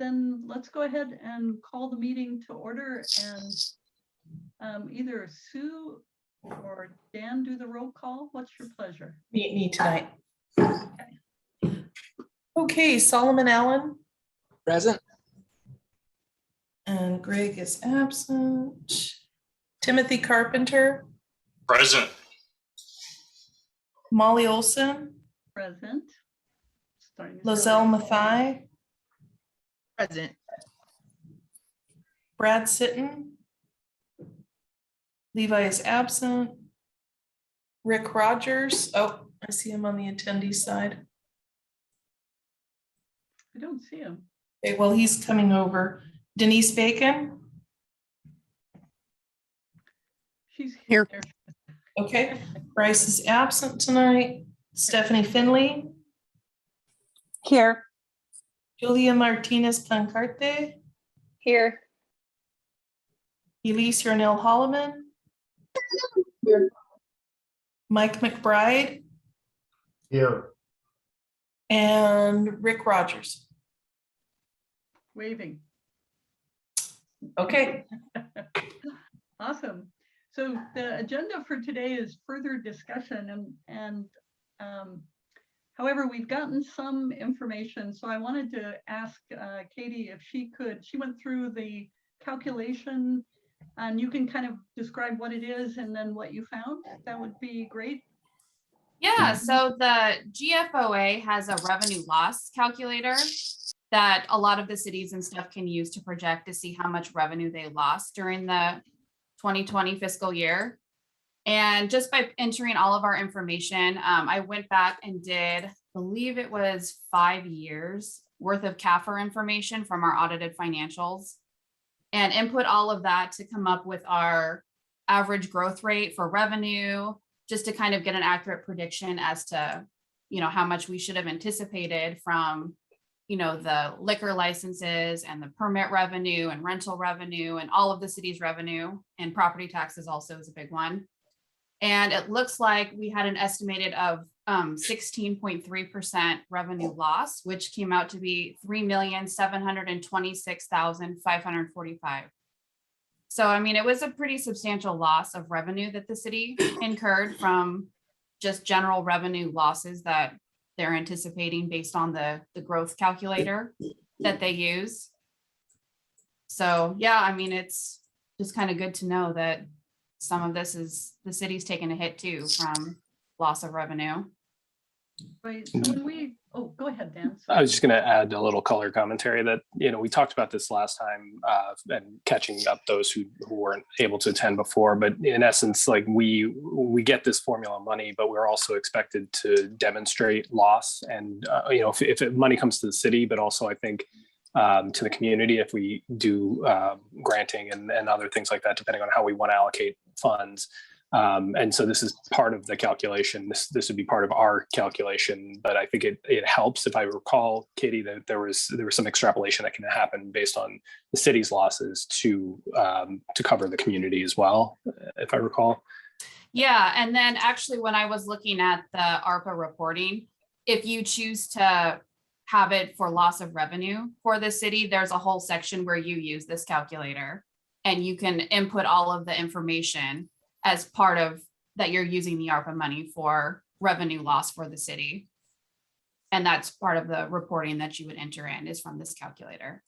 then let's go ahead and call the meeting to order, and either Sue or Dan do the roll call. What's your pleasure? Me tonight. Okay, Solomon Allen. Present. And Greg is absent. Timothy Carpenter. Present. Molly Olson. Present. Starting to Lozelle fill in. Mathai. Present. Brad Sitton. Levi is absent. Rick Rogers. Oh, I see him on the attendee side. I don't see him. Okay, well, he's coming over. Denise Bacon. She's Here. there. Okay, Bryce is absent tonight. Stephanie Finley. Here. Julia Martinez Pancarte. Here. Elise Yarnell Holloman. Mike McBride. Here. And Rick Rogers. Waving. Okay, Awesome. So the agenda for today is further discussion, and however, we've gotten some information. So I wanted to ask Katie if she could, she went through the calculation, and you can kind of describe what it is and then what you found. That would be great. Yeah, so the GFOA has a revenue loss calculator that a lot of the cities and stuff can use to project to see how much revenue they lost during the 2020 fiscal year. And just by entering all of our information, I went back and did, I believe it was 5 years worth of CAFR information from our audited financials and input all of that to come up with our average growth rate for revenue, just to kind of get an accurate prediction as to, how much we should have anticipated from, the liquor licenses and the permit revenue and rental revenue and all of the city's revenue, and property taxes also is a big one. And it looks like we had an estimated of 16.3% revenue loss, which came out to be $3,726,545. So, I mean, it was a pretty substantial loss of revenue that the city incurred from just general revenue losses that they're anticipating based on the growth calculator that they use. So, yeah, I mean, it's just kind of good to know that some of this is the city's taking a hit too from loss of revenue. Right. So when go ahead, Dan. I was just going to add a little color commentary that, we talked about this last time and catching up those who weren't able to attend before. But in essence, like we get this formula money, but we're also expected to demonstrate loss. And, if money comes to the city, but also I think to the community, if we do granting and other things like that, depending on how we want to allocate funds. And so this is part of the calculation. This would be part of our calculation, but I think it helps. If I recall, Katie, that there was some extrapolation that can happen based on the city's losses to cover the community as well, if I recall. Yeah, and then actually when I was looking at the ARPA reporting, if you choose to have it for loss of revenue for the city, there's a whole section where you use this calculator and you can input all of the information as part of that you're using the ARPA money for revenue loss for the city. And that's part of the reporting that you would enter in is from this calculator.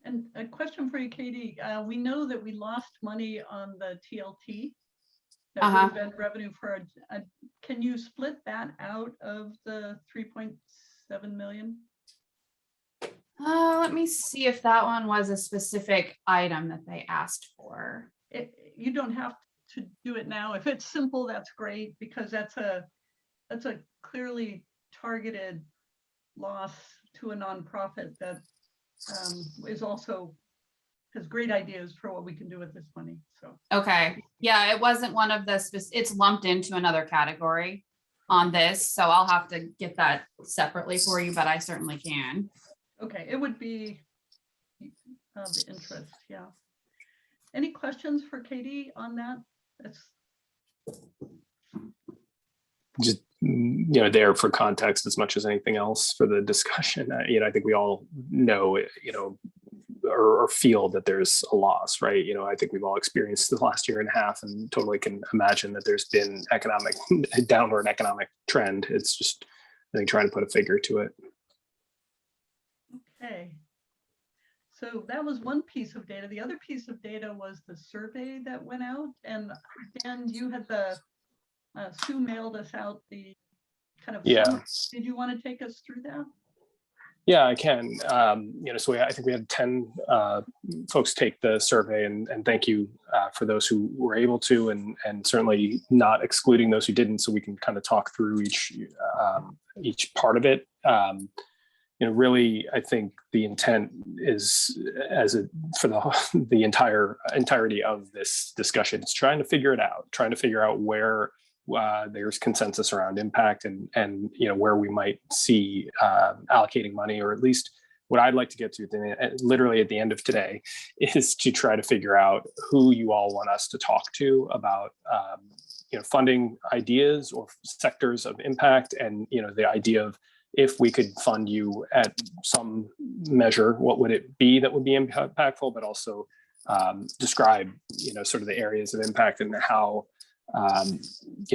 And a question for you, Katie. We know that we lost money on the TLT. That would have been revenue for can you split that out of the 3.7 million? Let me see if that one was a specific item that they asked for. You don't have to do it now. If it's simple, that's great, because that's a clearly targeted loss to a nonprofit that is also has great ideas for what we can do with this money. So okay, yeah, it wasn't one of the it's lumped into another category on this, so I'll have to get that separately for you, but I certainly can. Okay, it would be of interest. Yeah. Any questions for Katie on that? That's there for context as much as anything else for the discussion. I think we all know, or feel that there's a loss, right? I think we've all experienced the last year and a half and totally can imagine that there's been a downward economic trend. It's just, I think, trying to put a figure to it. Okay. So that was one piece of data. The other piece of data was the survey that went out. And Dan, you had Sue mailed us out the kind of summary. Did you want to take us through that? Yeah, I can. So I think we had 10 folks take the survey, and thank you for those who were able to, and certainly not excluding those who didn't, so we can kind of talk through each part of it. Really, I think the intent is, for the entirety of this discussion, it's trying to figure out where there's consensus around impact and where we might see allocating money, or at least what I'd like to get to literally at the end of today is to try to figure out who you all want us to talk to about funding ideas or sectors of impact, and the idea of, if we could fund you at some measure, what would it be that would be impactful, but also describe sort of the areas of impact and how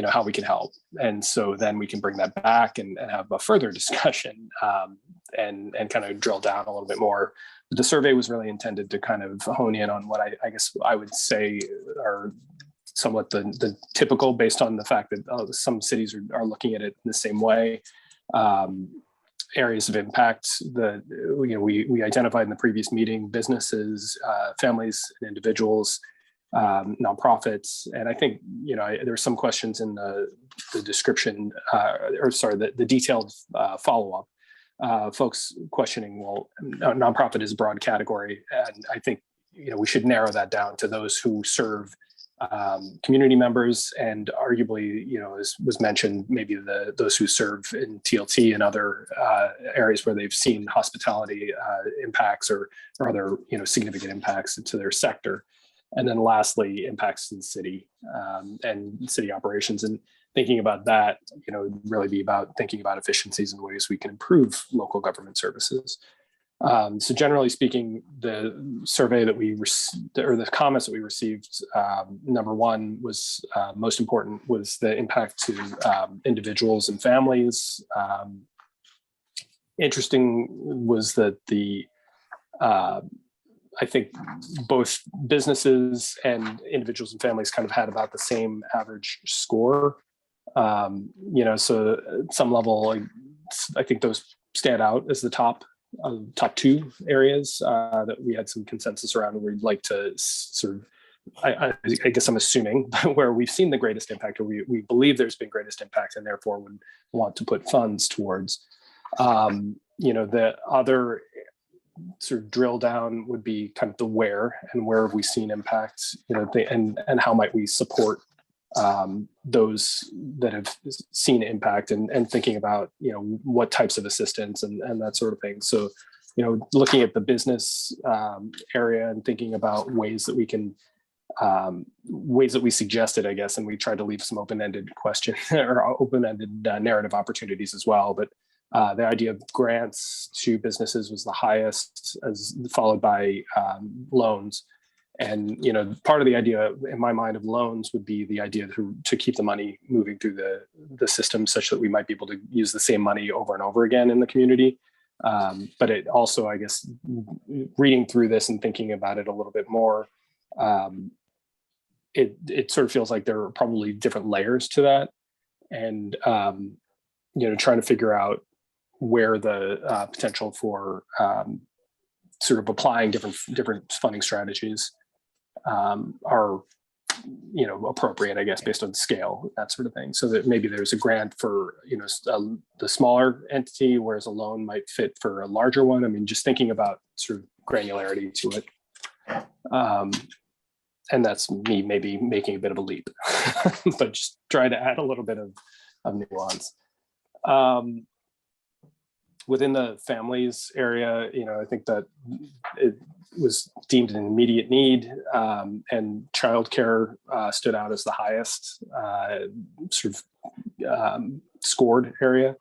how we can help. And so then we can bring that back and have a further discussion and kind of drill down a little bit more. But the survey was really intended to kind of hone in on what I guess I would say are somewhat the typical, based on the fact that some cities are looking at it in the same way. Areas of impact that we identified in the previous meeting: businesses, families, and individuals, nonprofits. And I think there's some questions in the description, the detailed follow-up, folks questioning, well, nonprofit is a broad category, and I think we should narrow that down to those who serve community members, and arguably, as was mentioned, maybe those who serve in TLT and other areas where they've seen hospitality impacts or other significant impacts to their sector. And then lastly, impacts to the city and city operations. And thinking about that, really be about thinking about efficiencies and ways we can improve local government services. So generally speaking, the survey that or the comments that we received, number one was most important was the impact to individuals and families. Interesting was that I think both businesses and individuals and families kind of had about the same average score. So at some level, I think those stand out as the top two areas that we had some consensus around, and we'd like to sort of, I guess I'm assuming, where we've seen the greatest impact, or we believe there's been greatest impact, and therefore would want to put funds towards. The other sort of drill down would be kind of the where have we seen impacts, and how might we support those that have seen impact, and thinking about what types of assistance and that sort of thing. So looking at the business area and thinking about ways that we can ways that we suggested, I guess, and we tried to leave some open-ended question or open-ended narrative opportunities as well. But the idea of grants to businesses was the highest, followed by loans. And part of the idea in my mind of loans would be the idea to keep the money moving through the system, such that we might be able to use the same money over and over again in the community. But it also, I guess, reading through this and thinking about it a little bit more, it sort of feels like there are probably different layers to that, and trying to figure out where the potential for sort of applying different funding strategies are appropriate, I guess, based on scale, that sort of thing. So that maybe there's a grant for the smaller entity, whereas a loan might fit for a larger one. I mean, just thinking about sort of granularity to it. And that's me maybe making a bit of a leap, but just try to add a little bit of nuance. Within the families area, I think that it was deemed an immediate need, and childcare stood out as the highest scored area,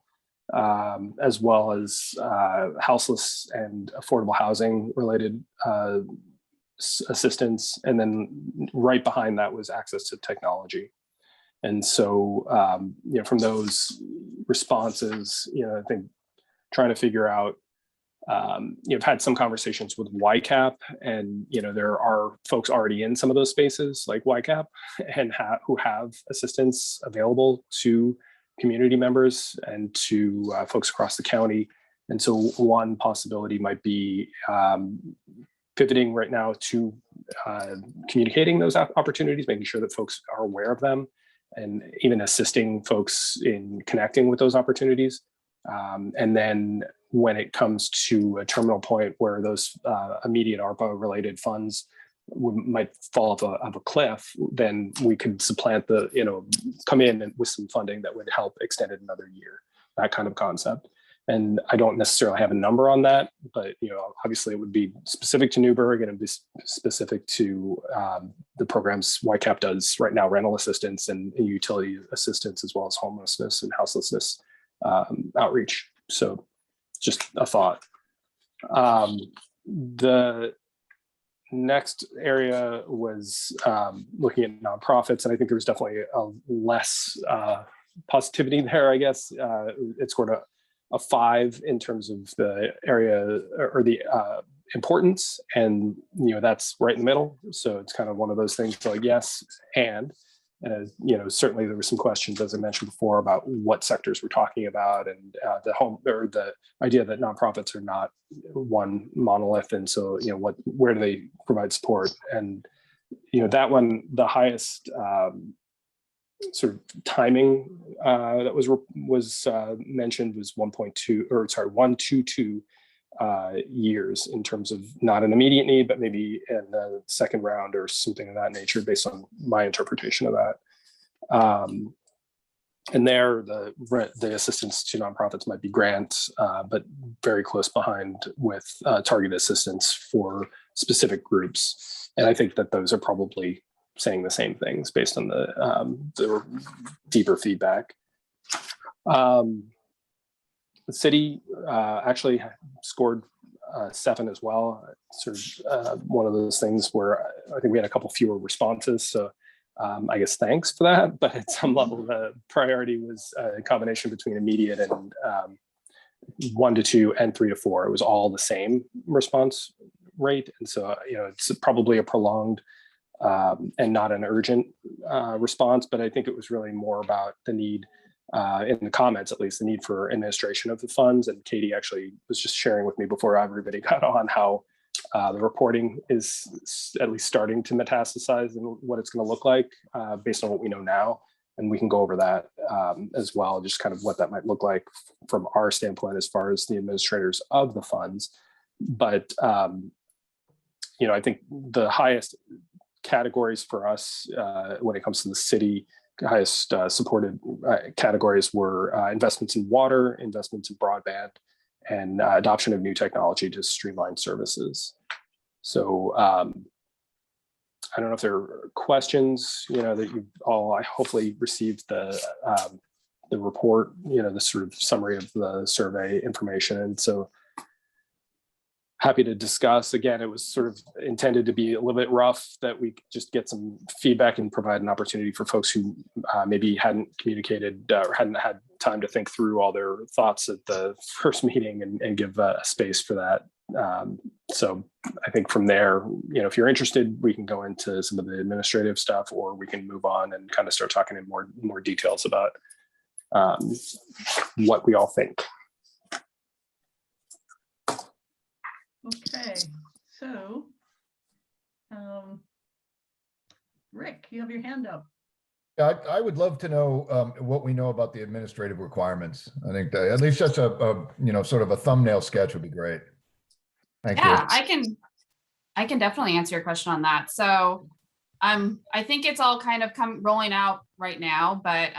as well as houseless and affordable housing related assistance. And then right behind that was access to technology. And so, from those responses, I think trying to figure out, I've had some conversations with YCAP, and, there are folks already in some of those spaces like YCAP and who have assistance available to community members and to folks across the county. And so one possibility might be pivoting right now to communicating those opportunities, making sure that folks are aware of them, and even assisting folks in connecting with those opportunities. And then when it comes to a terminal point where those immediate ARPA related funds might fall off a cliff, then we could supplant come in with some funding that would help extend it another year, that kind of concept. And I don't necessarily have a number on that, but obviously it would be specific to Newberg, and it'd be specific to the programs YCAP does right now: rental assistance and utility assistance, as well as homelessness and houselessness outreach. So just a thought. The next area was looking at nonprofits, and I think there was definitely a less positivity there, I guess. It scored a 5 in terms of the area or the importance, and that's right in the middle. So it's kind of one of those things like yes, and certainly there were some questions, as I mentioned before, about what sectors we're talking about, and the idea that nonprofits are not one monolith, and so where do they provide support? And that one, the highest sort of timing that was mentioned was 122 years in terms of not an immediate need, but maybe in the second round or something of that nature, based on my interpretation of that. And there, the assistance to nonprofits might be grant, but very close behind with targeted assistance for specific groups. And I think that those are probably saying the same things based on the deeper feedback. The city actually scored 7 as well. Sort of one of those things where I think we had a couple fewer responses. So I guess thanks for that. But at some level, the priority was a combination between immediate and 1 to 2 and 3 to 4. It was all the same response rate. And so, it's probably a prolonged and not an urgent response. But I think it was really more about the need, in the comments at least, the need for administration of the funds. And Katie actually was just sharing with me before everybody got on how the reporting is at least starting to metastasize and what it's going to look like based on what we know now. And we can go over that as well, just kind of what that might look like from our standpoint as far as the administrators of the funds. But, I think the highest categories for us when it comes to the city, highest supported categories were investments in water, investments in broadband, and adoption of new technology to streamline services. So I don't know if there are questions, that you all, I hopefully received the report, the sort of summary of the survey information. And so happy to discuss. Again, it was sort of intended to be a little bit rough, that we just get some feedback and provide an opportunity for folks who maybe hadn't communicated or hadn't had time to think through all their thoughts at the first meeting, and give a space for that. So I think from there, if you're interested, we can go into some of the administrative stuff, or we can move on and kind of start talking in more details about what we all think. Okay, so Rick, you have your hand up. Yeah, I would love to know what we know about the administrative requirements. I think that at least just a sort of a thumbnail sketch would be great. Thank you. Yeah, I can definitely answer your question on that. So I think it's all kind of rolling out right now, but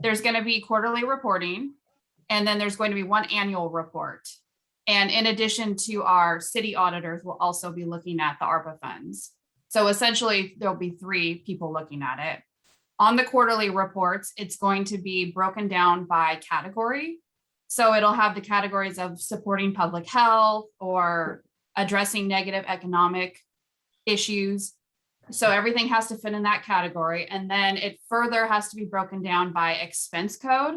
there's going to be quarterly reporting, and then there's going to be one annual report. And in addition to our city auditors, will also be looking at the ARPA funds. So essentially there'll be 3 people looking at it. on the quarterly reports, it's going to be broken down by category. So it'll have the categories of supporting public health or addressing negative economic issues. So everything has to fit in that category. And then it further has to be broken down by expense code.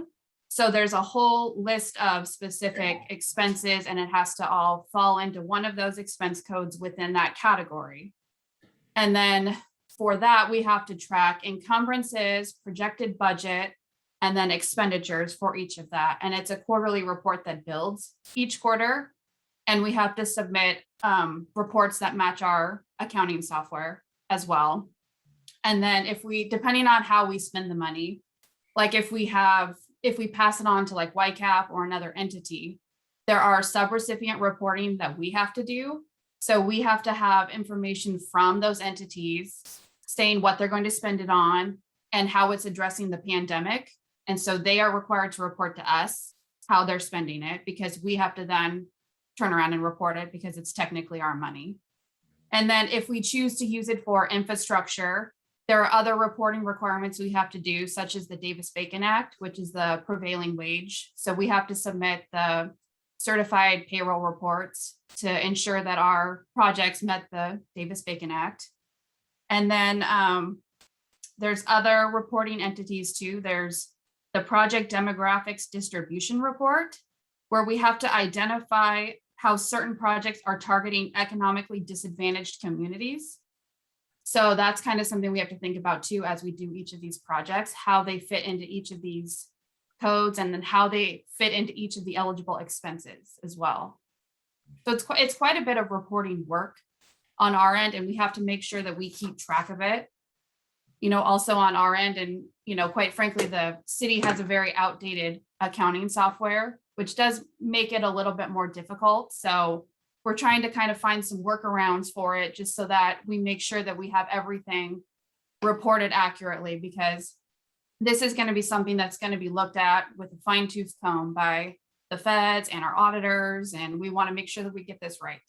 So there's a whole list of specific expenses, and it has to all fall into one of those expense codes within that category. And then for that, we have to track encumbrances, projected budget, and then expenditures for each of that. And it's a quarterly report that builds each quarter. And we have to submit reports that match our accounting software as well. And then depending on how we spend the money, like if we pass it on to like YCAP or another entity, there are subrecipient reporting that we have to do. So we have to have information from those entities saying what they're going to spend it on and how it's addressing the pandemic. And so they are required to report to us how they're spending it, because we have to then turn around and report it because it's technically our money. And then if we choose to use it for infrastructure, there are other reporting requirements we have to do, such as the Davis-Bacon Act, which is the prevailing wage. So we have to submit the certified payroll reports to ensure that our projects met the Davis-Bacon Act. And then there's other reporting entities too. There's the project demographics distribution report, where we have to identify how certain projects are targeting economically disadvantaged communities. So that's kind of something we have to think about too, as we do each of these projects, how they fit into each of these codes, and then how they fit into each of the eligible expenses as well. So it's quite a bit of reporting work on our end, and we have to make sure that we keep track of it, also on our end. And, quite frankly, the city has a very outdated accounting software, which does make it a little bit more difficult. So we're trying to kind of find some workarounds for it, just so that we make sure that we have everything reported accurately, because this is going to be something that's going to be looked at with a fine-tooth comb by the feds and our auditors, and we want to make sure that we get this right.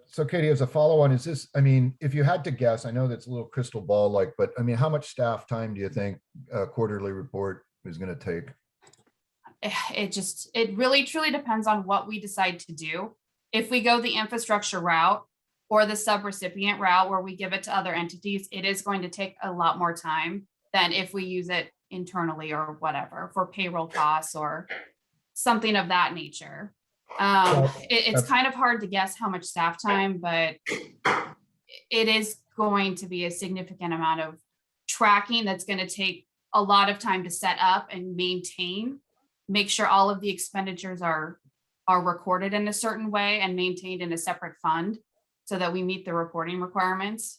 So Katie, as a follow-on, if you had to guess, I know that's a little crystal ball like, but how much staff time do you think a quarterly report is going to take? It really truly depends on what we decide to do. If we go the infrastructure route or the subrecipient route where we give it to other entities, it is going to take a lot more time than if we use it internally or whatever for payroll costs or something of that nature. It's kind of hard to guess how much staff time, but it is going to be a significant amount of tracking that's going to take a lot of time to set up and maintain, make sure all of the expenditures are recorded in a certain way and maintained in a separate fund so that we meet the reporting requirements.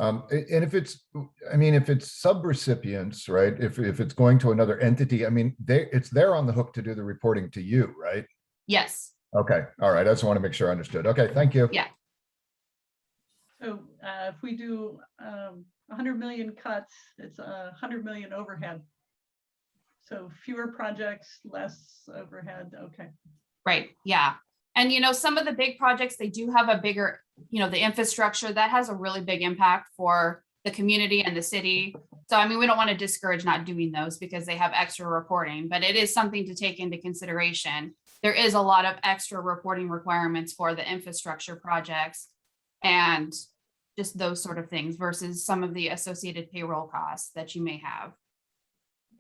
And if it's subrecipients, right? If it's going to another entity, they're on the hook to do the reporting to you, right? Yes. Okay. All right. I just want to make sure I understood. Okay. Thank you. Yeah. So if we do 100 million cuts, it's 100 million overhead. So fewer projects, less overhead. Okay. Right. Yeah. And, some of the big projects, they do have a bigger, the infrastructure that has a really big impact for the community and the city. So, we don't want to discourage not doing those because they have extra reporting, but it is something to take into consideration. There is a lot of extra reporting requirements for the infrastructure projects and just those sort of things versus some of the associated payroll costs that you may have.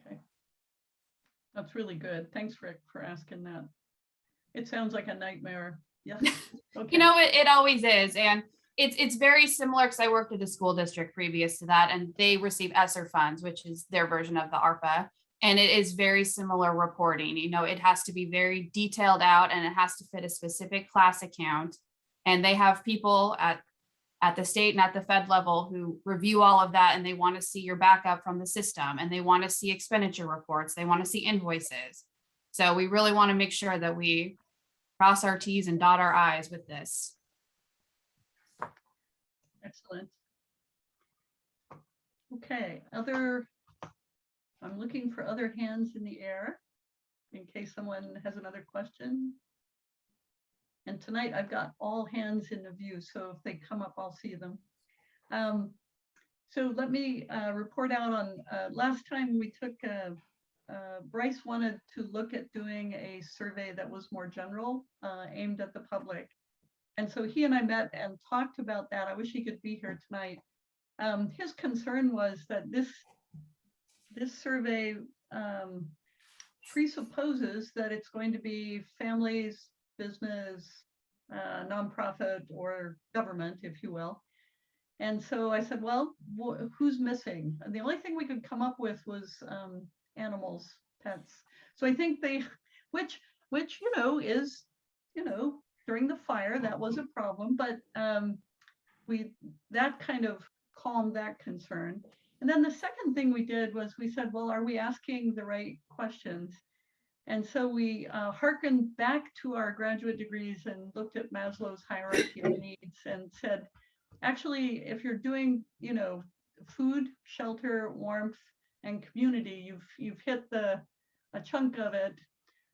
Okay. That's really good. Thanks, Rick, for asking that. It sounds like a nightmare. Yes. Okay. It always is. And it's very similar because I worked at a school district previous to that, and they receive ESSER funds, which is their version of the ARPA. And it is very similar reporting. It has to be very detailed out, and it has to fit a specific class account. And they have people at the state and at the Fed level who review all of that, and they want to see your backup from the system, and they want to see expenditure reports. They want to see invoices. So we really want to make sure that we cross our T's and dot our I's with this. Excellent. Okay, I'm looking for other hands in the air in case someone has another question. And tonight I've got all hands in the view, so if they come up, I'll see them. So let me report out on, last time we took, Bryce wanted to look at doing a survey that was more general, aimed at the public. And so he and I met and talked about that. I wish he could be here tonight. His concern was that this survey presupposes that it's going to be families, business, nonprofit, or government, if you will. And so I said, well, who's missing? And the only thing we could come up with was animals, pets. So I think they, which is, during the fire, that was a problem, but that kind of calmed that concern. And then the second thing we did was we said, well, are we asking the right questions? And so we hearkened back to our graduate degrees and looked at Maslow's hierarchy of needs and said, actually, if you're doing, food, shelter, warmth, and community, you've hit a chunk of it.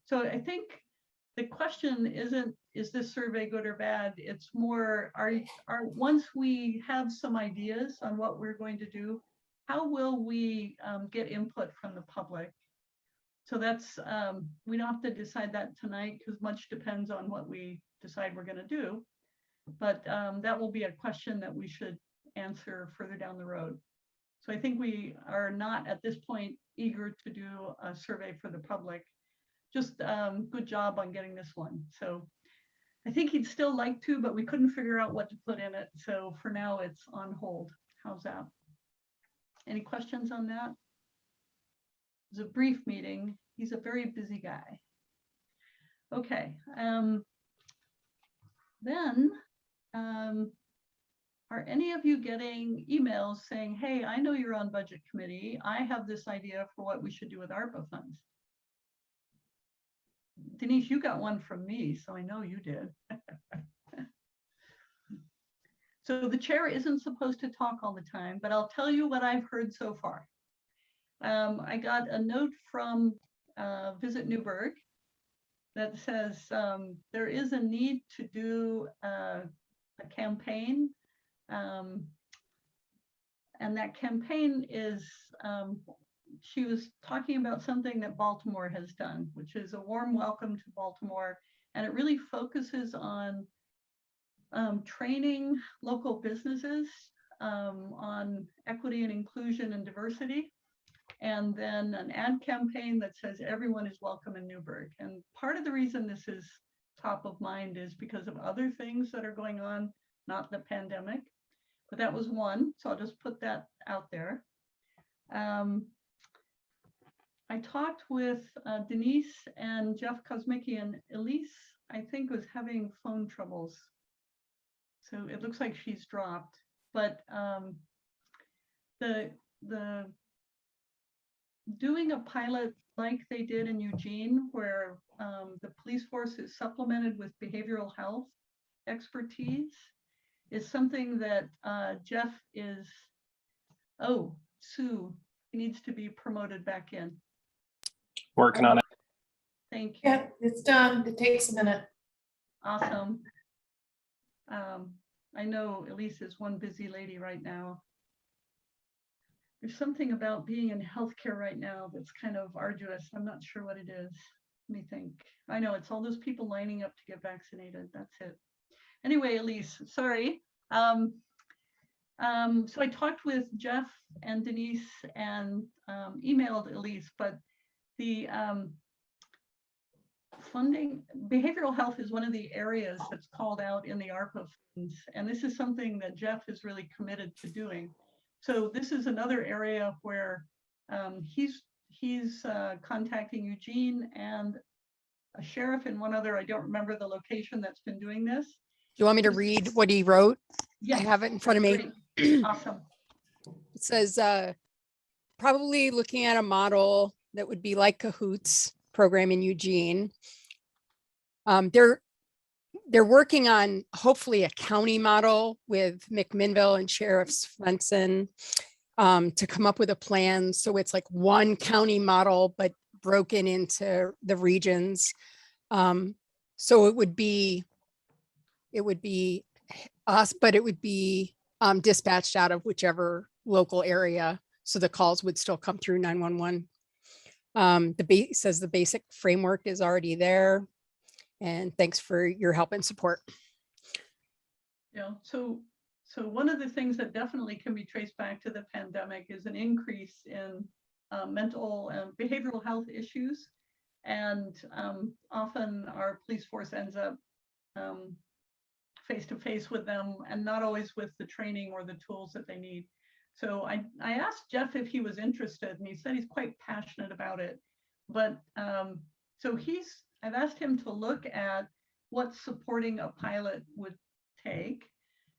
So I think the question isn't, is this survey good or bad? It's more, once we have some ideas on what we're going to do, how will we get input from the public? So that's, we don't have to decide that tonight because much depends on what we decide we're going to do. But that will be a question that we should answer further down the road. So I think we are not at this point eager to do a survey for the public. Just good job on getting this one. So I think he'd still like to, but we couldn't figure out what to put in it. So for now, it's on hold. How's that? Any questions on that? It was a brief meeting. He's a very busy guy. Okay. Then, are any of you getting emails saying, hey, I know you're on budget committee. I have this idea for what we should do with ARPA funds. Denise, you got one from me, so I know you did. So the chair isn't supposed to talk all the time, but I'll tell you what I've heard so far. I got a note from Visit Newberg that says there is a need to do a campaign. And that campaign is, she was talking about something that Baltimore has done, which is a warm welcome to Baltimore. And it really focuses on training local businesses on equity and inclusion and diversity. And then an ad campaign that says everyone is welcome in Newberg. And part of the reason this is top of mind is because of other things that are going on, not the pandemic. But that was one, so I'll just put that out there. I talked with Denise and Jeff Kosmicki, and Elise, I think, was having phone troubles. So it looks like she's dropped. But the doing a pilot like they did in Eugene, where the police force is supplemented with behavioral health expertise, is something that Jeff is, Sue needs to be promoted back in. Working on it. Thank you. Yeah, it's done. It takes a minute. Awesome. I know Elise is one busy lady right now. There's something about being in healthcare right now that's kind of arduous. I'm not sure what it is. Let me think. I know it's all those people lining up to get vaccinated. That's it. Anyway, Elise, sorry. So I talked with Jeff and Denise and emailed Elise, but the funding, behavioral health is one of the areas that's called out in the ARPA funds. And this is something that Jeff is really committed to doing. So this is another area where he's contacting Eugene and a sheriff and one other, I don't remember the location, that's been doing this. Do you want me to read what he wrote? Yeah, I have it in front of me. awesome. It says, probably looking at a model that would be like Cahoots program in Eugene. They're working on hopefully a county model with McMinnville and Sheriff Swenson to come up with a plan. So it's like one county model, but broken into the regions. So it would be us, but it would be dispatched out of whichever local area. So the calls would still come through 911. Says the basic framework is already there. And thanks for your help and support. Yeah, so one of the things that definitely can be traced back to the pandemic is an increase in mental and behavioral health issues. And often our police force ends up face to face with them and not always with the training or the tools that they need. So I asked Jeff if he was interested, and he said he's quite passionate about it. But so I've asked him to look at what supporting a pilot would take.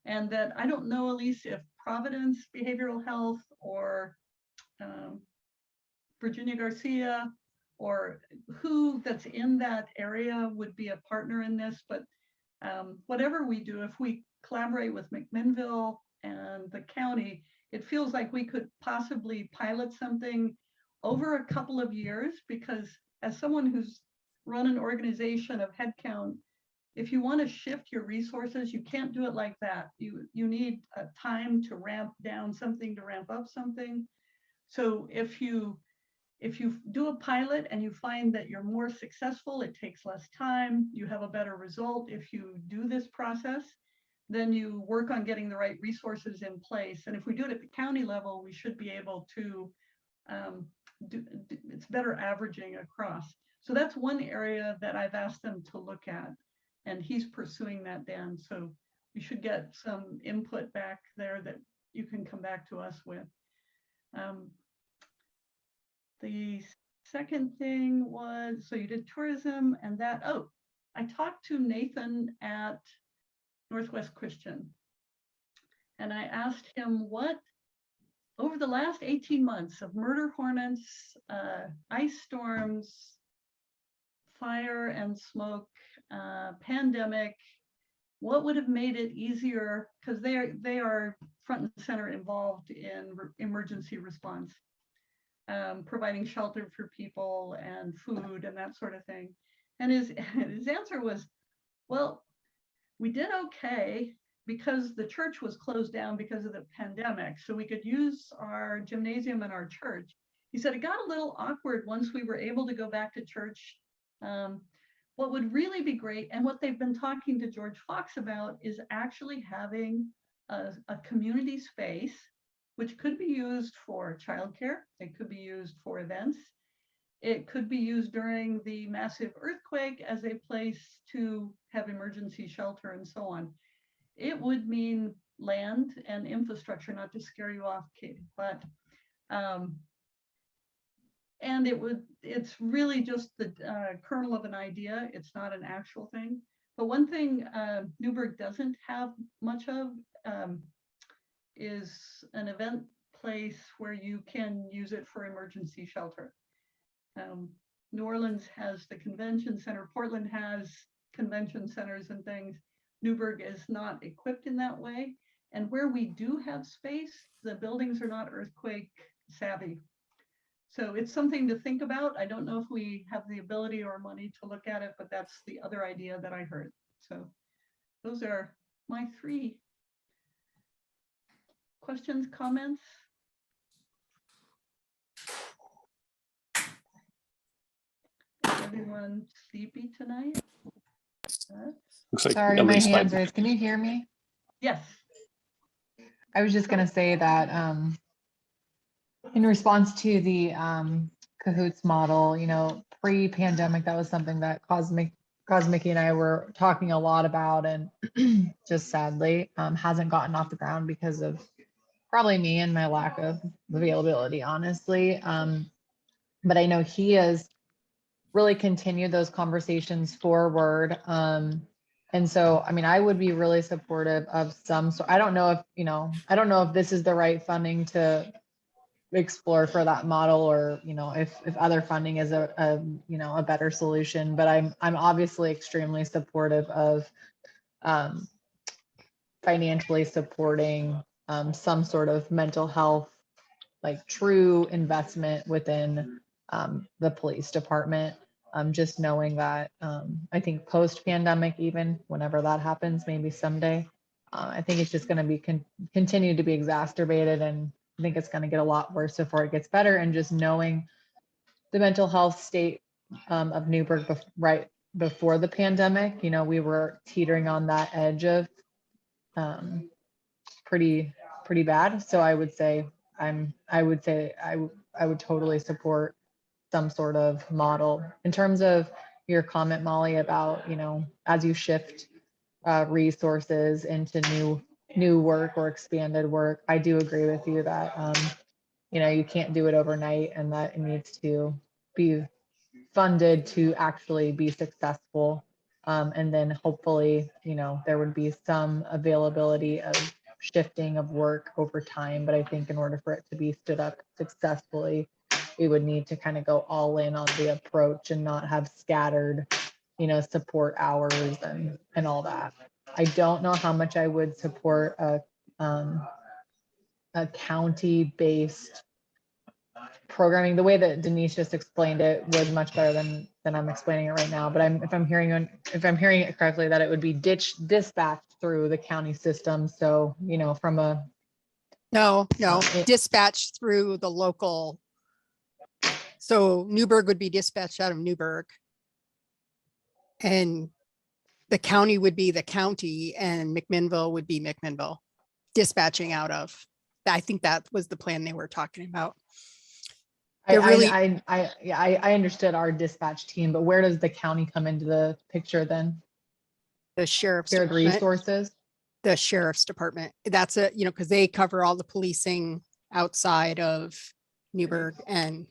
And that I don't know, Elise, if Providence Behavioral Health or Virginia Garcia or who that's in that area would be a partner in this, but whatever we do, if we collaborate with McMinnville and the county, it feels like we could possibly pilot something over a couple of years, because as someone who's run an organization of headcount, if you want to shift your resources, you can't do it like that. You need a time to ramp down something, to ramp up something. So if you do a pilot and you find that you're more successful, it takes less time, you have a better result if you do this process, then you work on getting the right resources in place. And if we do it at the county level, we should be able to it's better averaging across. So that's one area that I've asked them to look at, and he's pursuing that, Dan. So you should get some input back there that you can come back to us with. The second thing was, so you did tourism and that, I talked to Nathan at Northwest Christian, and I asked him what, over the last 18 months of murder hornets, ice storms, fire and smoke, pandemic, what would have made it easier, because they are front and center involved in emergency response, providing shelter for people and food and that sort of thing. And his answer was, well, we did okay because the church was closed down because of the pandemic, so we could use our gymnasium and our church. He said it got a little awkward once we were able to go back to church. What would really be great, and what they've been talking to George Fox about, is actually having a community space, which could be used for childcare, it could be used for events, it could be used during the massive earthquake as a place to have emergency shelter and so on. It would mean land and infrastructure, not to scare you off, Kate, but and it's really just the kernel of an idea. It's not an actual thing. But one thing Newberg doesn't have much of is an event place where you can use it for emergency shelter. New Orleans has the convention center, Portland has convention centers and things. Newberg is not equipped in that way. And where we do have space, the buildings are not earthquake savvy. So it's something to think about. I don't know if we have the ability or money to look at it, but that's the other idea that I heard. So those are my 3 questions, comments. Is everyone sleepy tonight? Looks like Sorry, my Elise hand's might. raised. Can you hear me? Yes. I was just gonna say that in response to the cahoots model, pre-pandemic, that was something that Cosmicky and I were talking a lot about, and just sadly hasn't gotten off the ground because of probably me and my lack of availability, honestly. But I know he has really continued those conversations forward. And so, I mean, I would be really supportive of some, so I don't know if this is the right funding to explore for that model, or, if other funding is a better solution, but I'm obviously extremely supportive of financially supporting some sort of mental health, like true investment within the police department. Just knowing that I think post-pandemic, even whenever that happens, maybe someday, I think it's just going to be continue to be exacerbated, and I think it's going to get a lot worse before it gets better. And just knowing the mental health state of Newberg right before the pandemic, you know, we were teetering on that edge of pretty bad. So I would say I would totally support some sort of model. In terms of your comment, Molly, about, you know, as you shift resources into new work or expanded work, I do agree with you that you know, you can't do it overnight, and that it needs to be funded to actually be successful. And then hopefully, you know, there would be some availability of shifting of work over time. But I think in order for it to be stood up successfully, we would need to kind of go all in on the approach and not have scattered, you know, support hours and all that. I don't know how much I would support a county-based programming. The way that Denise just explained it was much better than I'm explaining it right now. But if I'm hearing it correctly, that it would be dispatched through the county system. So, you know, from a No, it- dispatch through the local. So Newberg would be dispatched out of Newberg. And the county would be the county, and McMinnville would be McMinnville dispatching out of. I think that was the plan they were talking about. They're really- I understood our dispatch team, but where does the county come into the picture then? The sheriff's Shared department, resources? the sheriff's department. That's a, you know, because they cover all the policing outside of Newberg and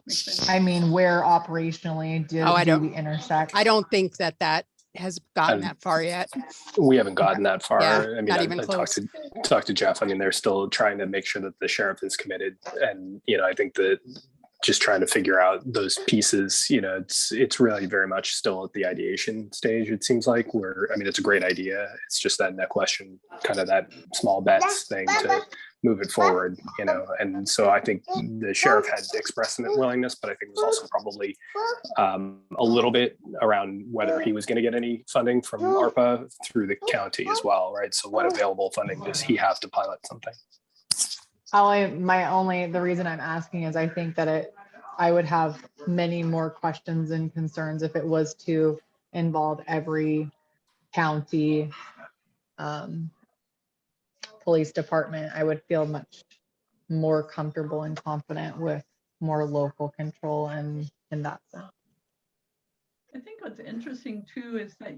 Makes sense. I mean, where operationally do I don't- we intersect? I don't think that has gotten Um, that far yet. We haven't gotten that far. Yeah, I mean, not I even close. talked to Jeff. I mean, they're still trying to make sure that the sheriff is committed. And, you know, I think that just trying to figure out those pieces, you know, it's really very much still at the ideation stage. It seems like I mean, it's a great idea. It's just that question, kind of that small bets thing to move it forward, you know. And so I think the sheriff had expressed some willingness, but I think it was also probably a little bit around whether he was going to get any funding from ARPA through the county as well, right? So what available funding does he have to pilot something? The reason I'm asking is I think that I would have many more questions and concerns if it was to involve every county police department. I would feel much more comfortable and confident with more local control and in that sense. I think what's interesting too is that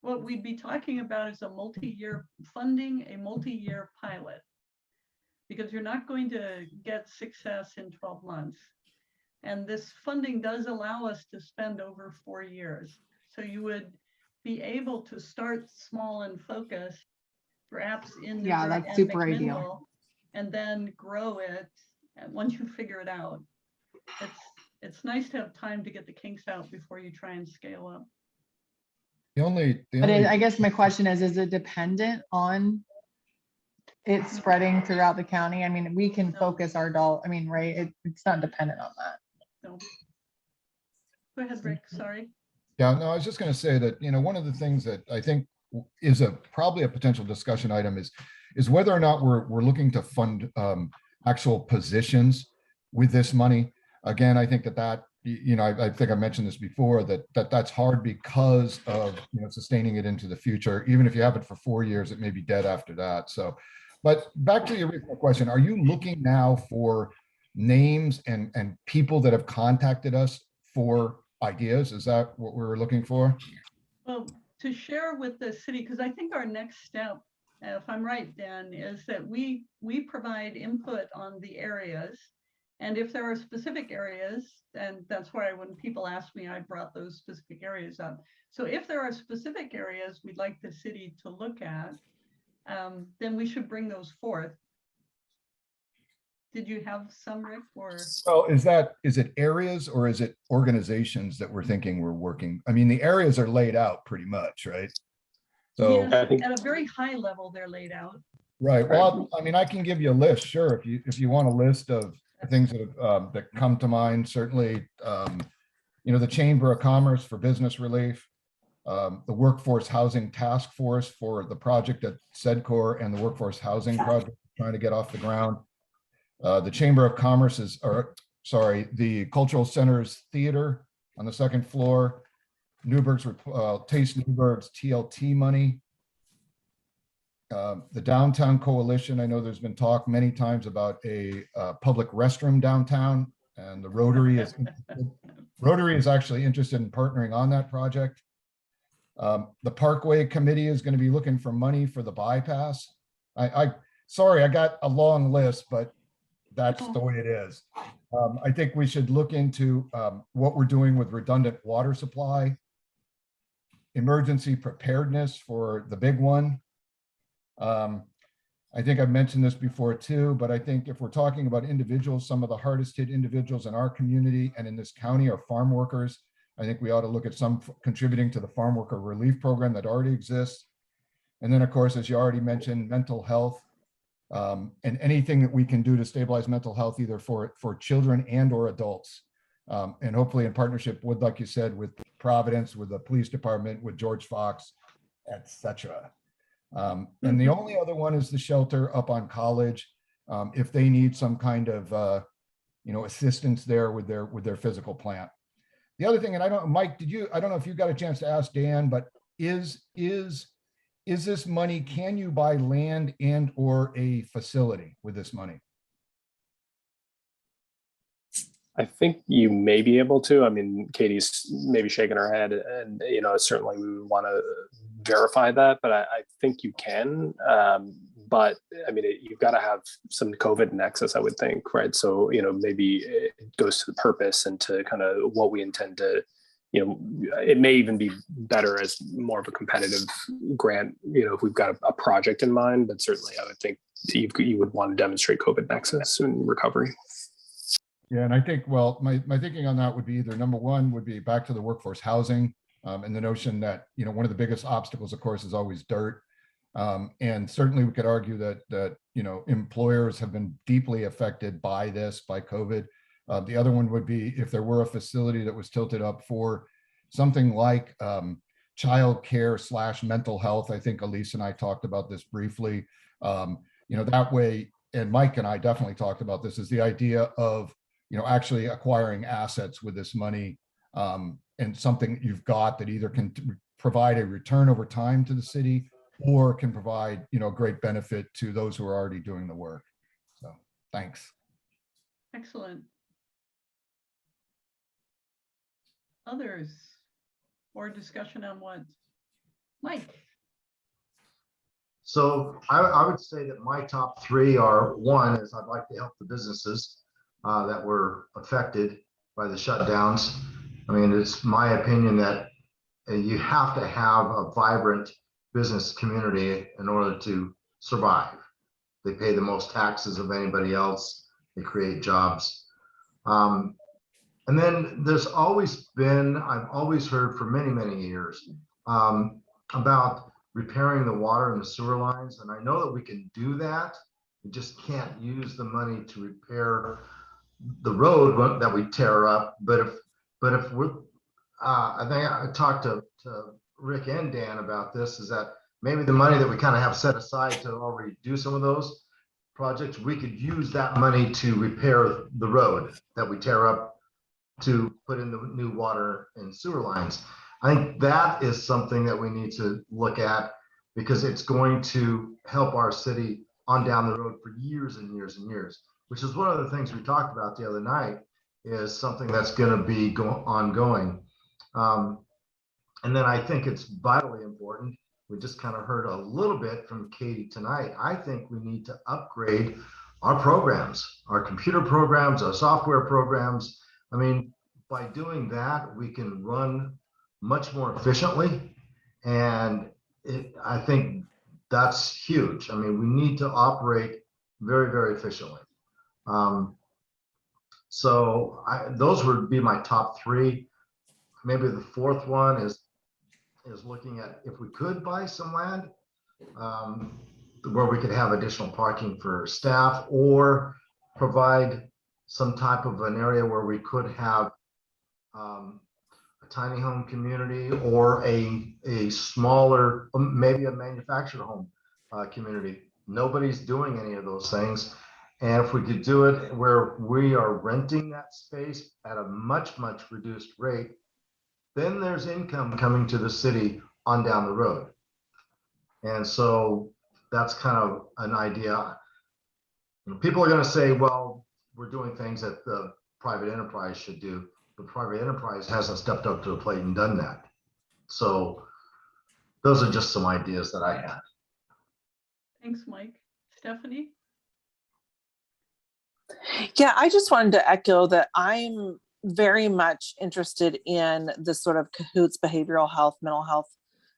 what we'd be talking about is a multi-year funding, a multi-year pilot. Because you're not going to get success in 12 months. And this funding does allow us to spend over 4 years. So you would be able to start small and focused, perhaps in Yeah, Newberg that's and super ideal. McMinnville, and then grow it. And once you figure it out, it's nice to have time to get the kinks out before you try and scale up. But I guess my question is it dependent on it spreading throughout the county? I mean, we can focus our right? It's not dependent on that. So, go ahead, Rick, sorry. Yeah, no, I was just going to say that, you know, one of the things that I think is probably a potential discussion item is whether or not we're looking to fund actual positions with this money. Again, I think that you know, I think I mentioned this before, that's hard because of, you know, sustaining it into the future. Even if you have it for 4 years, it may be dead after that. So, but back to your original question, are you looking now for names and people that have contacted us for ideas? Is that what we're looking for? Well, to share with the city, because I think our next step, if I'm right, Dan, is that we provide input on the areas. And if there are specific areas, and that's why when people ask me, I brought those specific areas up. So if there are specific areas we'd like the city to look at, then we should bring those forth. Did you have some, Rick, or? So is it areas or is it organizations that we're thinking we're working? I mean, the areas are laid out pretty much, right? So, Yes, I think- at a very high level, they're laid out. right. Well, I mean, I can give you a list, sure. If you want a list of things that come to mind, certainly, you know, the Chamber of Commerce for business relief, the Workforce Housing Task Force for the project at SEDCOR and the Workforce Housing Project trying to get off the ground. The Chamber of Commerce is, or sorry, the Cultural Centers Theater on the second floor. Newberg's, Taste Newberg's TLT money. The Downtown Coalition, I know there's been talk many times about a public restroom downtown, and the Rotary is actually interested in partnering on that project. The Parkway Committee is going to be looking for money for the bypass. Sorry, I got a long list, but that's the way it is. I think we should look into what we're doing with redundant water supply, emergency preparedness for the big one. I think I've mentioned this before too, but I think if we're talking about individuals, some of the hardest hit individuals in our community and in this county are farm workers. I think we ought to look at some contributing to the farm worker relief program that already exists. And then of course, as you already mentioned, mental health, and anything that we can do to stabilize mental health, either for children and or adults. And hopefully in partnership with, like you said, with Providence, with the police department, with George Fox, etc. And the only other one is the shelter up on College. If they need some kind of, assistance there with their physical plant. The other thing, and I don't, Mike, I don't know if you got a chance to ask Dan, but is this money, can you buy land and or a facility with this money? I think you may be able to. I mean, Katie's maybe shaking her head, and certainly we would want to verify that, but I think you can. But I mean, you've got to have some COVID nexus, I would think, right? So maybe it goes to the purpose and to kind of what we intend to. It may even be better as more of a competitive grant. If we've got a project in mind, but certainly I would think you would want to demonstrate COVID nexus and recovery. Yeah, and I think, well, my thinking on that would be either number one would be back to the workforce housing, and the notion that, one of the biggest obstacles, of course, is always dirt. And certainly we could argue that employers have been deeply affected by this, by COVID. The other one would be if there were a facility that was tilted up for something like child care / mental health. I think Elise and I talked about this briefly. That way, and Mike and I definitely talked about this, is the idea of actually acquiring assets with this money, and something you've got that either can provide a return over time to the city or can provide great benefit to those who are already doing the work. So thanks. Excellent. Others or discussion on what? Mike. So I would say that my top three are, one is I'd like to help the businesses that were affected by the shutdowns. I mean, it's my opinion that you have to have a vibrant business community in order to survive. They pay the most taxes of anybody else. They create jobs. And then there's always been, I've always heard for many, many years about repairing the water and the sewer lines. And I know that we can do that. We just can't use the money to repair the road that we tear up. But if we're, I think I talked to Rick and Dan about this, is that maybe the money that we kind of have set aside to already do some of those projects, we could use that money to repair the road that we tear up to put in the new water and sewer lines. I think that is something that we need to look at, because it's going to help our city on down the road for years and years and years, which is one of the things we talked about the other night, is something that's going to be ongoing. And then I think it's vitally important. We just kind of heard a little bit from Katie tonight. I think we need to upgrade our programs, our computer programs, our software programs. I mean, by doing that, we can run much more efficiently. And I think that's huge. I mean, we need to operate very, very efficiently. So those would be my top three. Maybe the fourth one is looking at if we could buy some land where we could have additional parking for staff, or provide some type of an area where we could have a tiny home community or a smaller, maybe a manufactured home community. Nobody's doing any of those things. And if we could do it where we are renting that space at a much, much reduced rate, then there's income coming to the city on down the road. And so that's kind of an idea. People are going to say, well, we're doing things that the private enterprise should do. The private enterprise hasn't stepped up to the plate and done that. So those are just some ideas that I had. Thanks, Mike. Stephanie? Yeah, I just wanted to echo that I'm very much interested in this sort of cahoots behavioral health, mental health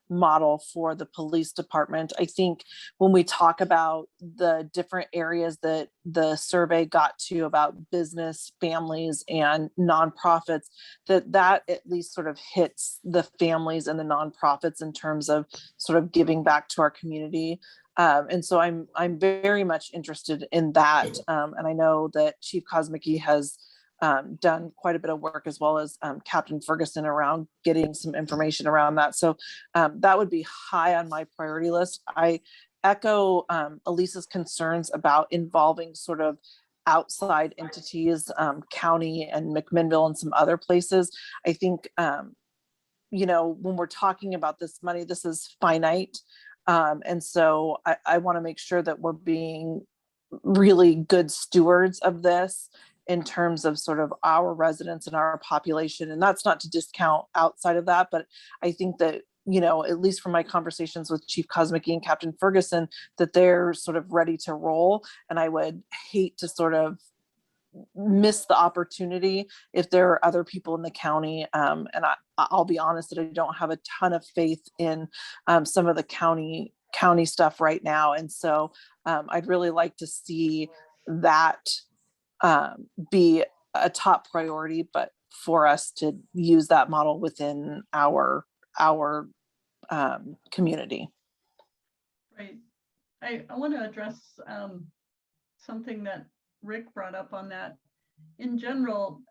model for the police department. I think when we talk about the different areas that the survey got to about business, families, and nonprofits, that at least sort of hits the families and the nonprofits in terms of sort of giving back to our community. And so I'm very much interested in that. And I know that Chief Kosmicki has done quite a bit of work, as well as Captain Ferguson, around getting some information around that. So that would be high on my priority list. I echo Elisa's concerns about involving sort of outside entities, county and McMinnville and some other places. I think, when we're talking about this money, this is finite. And so I want to make sure that we're being really good stewards of this in terms of sort of our residents and our population. And that's not to discount outside of that, but I think that, at least from my conversations with Chief Kosmicki and Captain Ferguson, that they're sort of ready to roll. And I would hate to sort of miss the opportunity if there are other people in the county. And I'll be honest that I don't have a ton of faith in some of the county stuff right now. And so I'd really like to see that be a top priority, but for us to use that model within our community. Right. I want to address something that Rick brought up on that. In general,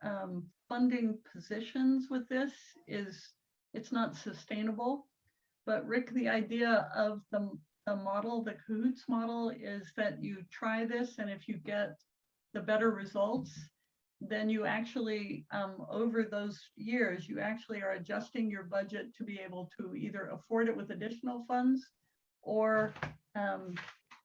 funding positions with this it's not sustainable. But Rick, the idea of the model, the cahoots model, is that you try this, and if you get the better results, then you actually, over those years, you actually are adjusting your budget to be able to either afford it with additional funds, or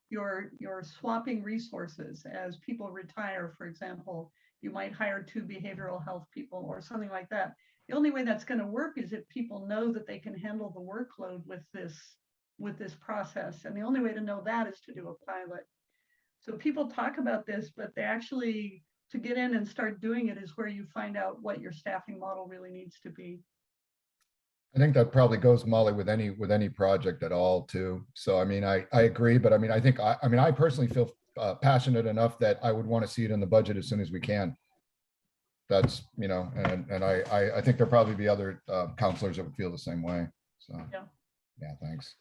you're swapping resources as people retire. For example, you might hire 2 behavioral health people or something like that. The only way that's going to work is if people know that they can handle the workload with this process. And the only way to know that is to do a pilot. So people talk about this, but they actually, to get in and start doing it is where you find out what your staffing model really needs to be. I think that probably goes, Molly, with any project at all too. So, I mean, I agree, but I mean, I personally feel passionate enough that I would want to see it in the budget as soon as we can. That's, and I think there'll probably be other counselors that would feel the same way. So, yeah, thanks.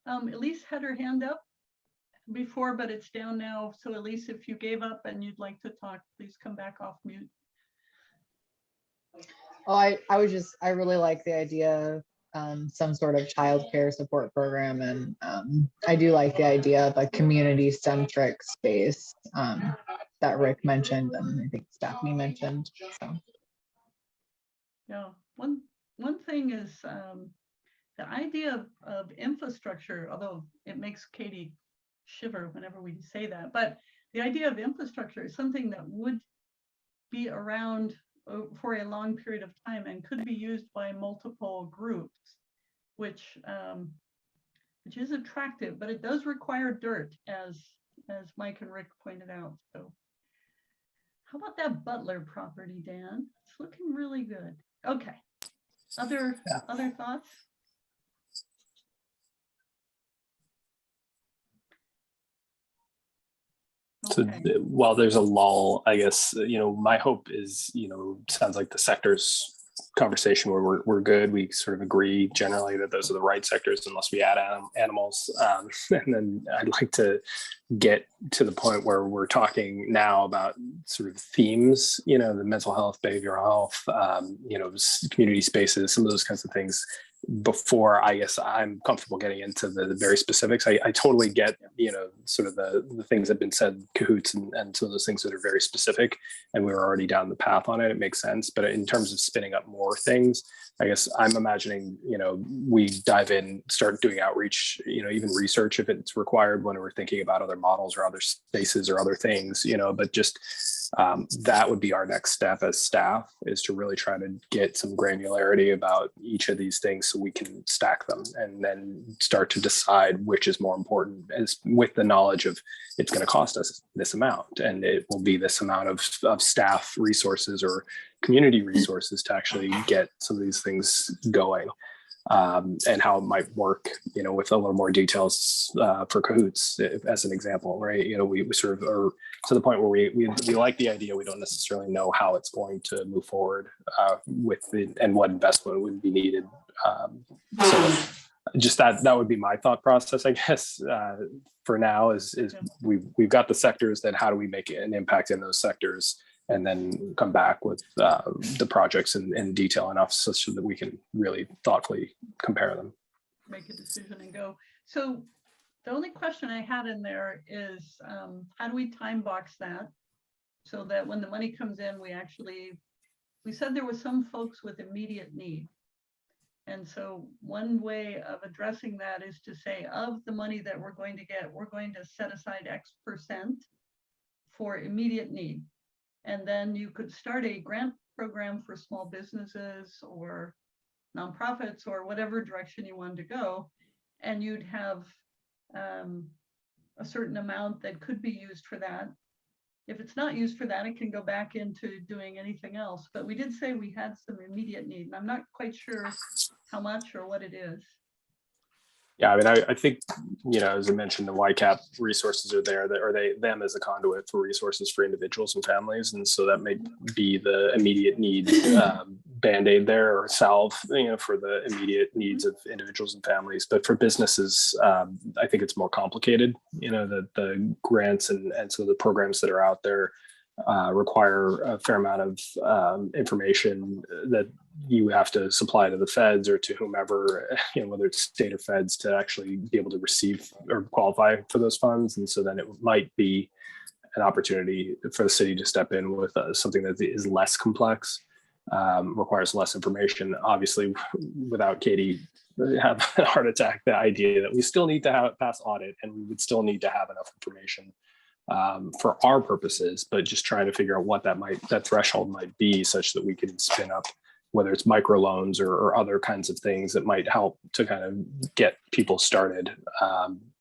Elise had her hand up before, but it's down now. So Elise, if you gave up and you'd like to talk, please come back off mute. Oh, I really like the idea of some sort of childcare support program. And I do like the idea of a community-centric space that Rick mentioned, and I think Stephanie mentioned. So. Yeah, one thing is the idea of infrastructure, although it makes Katie shiver whenever we say that, but the idea of infrastructure is something that would be around for a long period of time and could be used by multiple groups, which is attractive, but it does require dirt, as Mike and Rick pointed out. So how about that Butler property, Dan? It's looking really good. Okay. Other thoughts? So while there's a lull, I guess, my hope is, sounds like the sector's conversation where we're good. We sort of agree generally that those are the right sectors unless we add animals. And then I'd like to get to the point where we're talking now about sort of themes, the mental health, behavioral health, community spaces, some of those kinds of things before I guess I'm comfortable getting into the very specifics. I totally get, sort of the things that have been said, cahoots and some of those things that are very specific, and we were already down the path on it. It makes sense. But in terms of spinning up more things, I guess I'm imagining, we dive in, start doing outreach, even research if it's required when we're thinking about other models or other spaces or other things, but just that would be our next step as staff, is to really try to get some granularity about each of these things so we can stack them and then start to decide which is more important, as with the knowledge of it's going to cost us this amount and it will be this amount of staff resources or community resources to actually get some of these things going, and how it might work, with a little more details for cahoots, as an example, right? We sort of are to the point where we like the idea. We don't necessarily know how it's going to move forward and what investment would be needed. So just that would be my thought process, I guess, for now is we've got the sectors, then how do we make an impact in those sectors, and then come back with the projects in detail enough such that we can really thoughtfully compare them. Make a decision and go. So the only question I had in there is, how do we time box that so that when the money comes in, we said there were some folks with immediate need. And so one way of addressing that is to say, of the money that we're going to get, we're going to set aside X% for immediate need. And then you could start a grant program for small businesses or nonprofits or whatever direction you wanted to go. And you'd have a certain amount that could be used for that. If it's not used for that, it can go back into doing anything else. But we did say we had some immediate need, and I'm not quite sure how much or what it is. Yeah, I mean, I think, as I mentioned, the YCAP resources are there, them as a conduit for resources for individuals and families. And so that may be the immediate need Band-Aid there, or salve, for the immediate needs of individuals and families. But for businesses, I think it's more complicated, the grants and some of the programs that are out there require a fair amount of information that you have to supply to the feds or to whomever, whether it's state or feds, to actually be able to receive or qualify for those funds. And so then it might be an opportunity for the city to step in with something that is less complex, requires less information. Obviously, without Katie have a heart attack, the idea that we still need to pass audit and we would still need to have enough information for our purposes, but just trying to figure out what that threshold might be, such that we can spin up, whether it's microloans or other kinds of things that might help to kind of get people started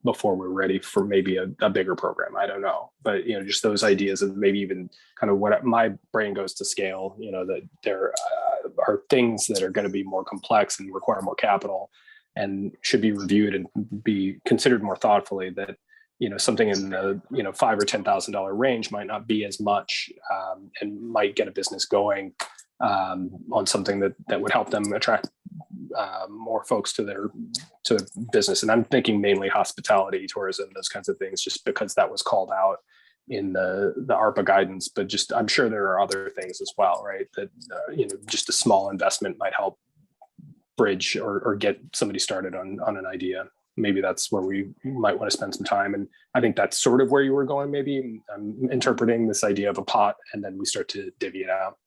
before we're ready for maybe a bigger program. I don't know, but just those ideas of maybe even kind of what my brain goes to scale, that there are things that are going to be more complex and require more capital and should be reviewed and be considered more thoughtfully, that something in the $5,000 or $10,000 range might not be as much, and might get a business going on something that would help them attract more folks to business. And I'm thinking mainly hospitality, tourism, those kinds of things, just because that was called out in the ARPA guidance. But just I'm sure there are other things as well, right? That just a small investment might help bridge or get somebody started on an idea. Maybe that's where we might want to spend some time. And I think that's sort of where you were going. Maybe I'm interpreting this idea of a pot, and then we start to divvy it out.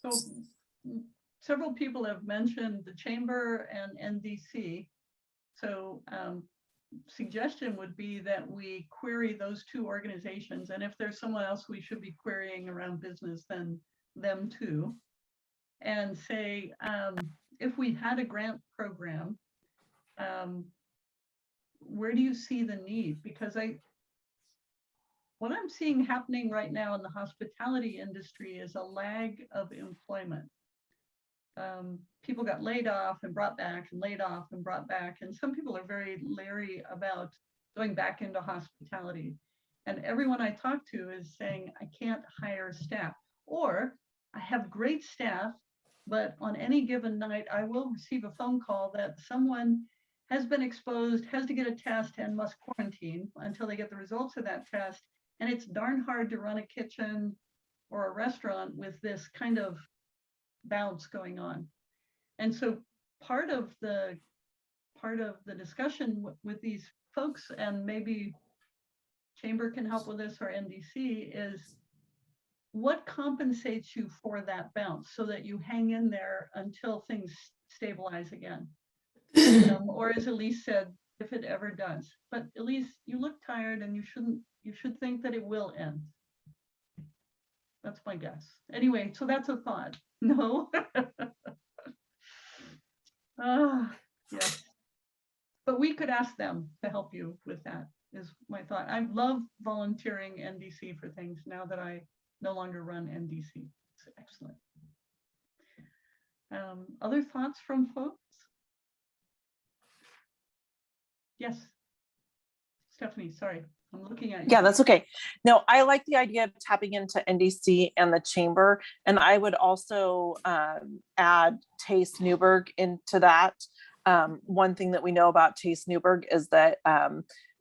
So several people have mentioned the chamber and NDC. So suggestion would be that we query those two organizations. And if there's someone else we should be querying around business, then them too. And say, if we had a grant program, where do you see the need? Because what I'm seeing happening right now in the hospitality industry is a lag of employment. People got laid off and brought back and laid off and brought back. And some people are very leery about going back into hospitality. And everyone I talk to is saying, I can't hire staff, or I have great staff, but on any given night, I will receive a phone call that someone has been exposed, has to get a test, and must quarantine until they get the results of that test. And it's darn hard to run a kitchen or a restaurant with this kind of bounce going on. And so part of the discussion with these folks, and maybe Chamber can help with this or NDC, is what compensates you for that bounce so that you hang in there until things stabilize again. Or as Elise said, if it ever does. But Elise, you look tired, and you should think that it will end. That's my guess. Anyway, so that's a thought. No? Yes. But we could ask them to help you with that, is my thought. I love volunteering NDC for things now that I no longer run NDC. It's excellent. Other thoughts from folks? Yes. Stephanie, sorry, I'm looking at you. Yeah, that's okay. No, I like the idea of tapping into NDC and the chamber. And I would also add Taste Newberg into that. One thing that we know about Taste Newberg is that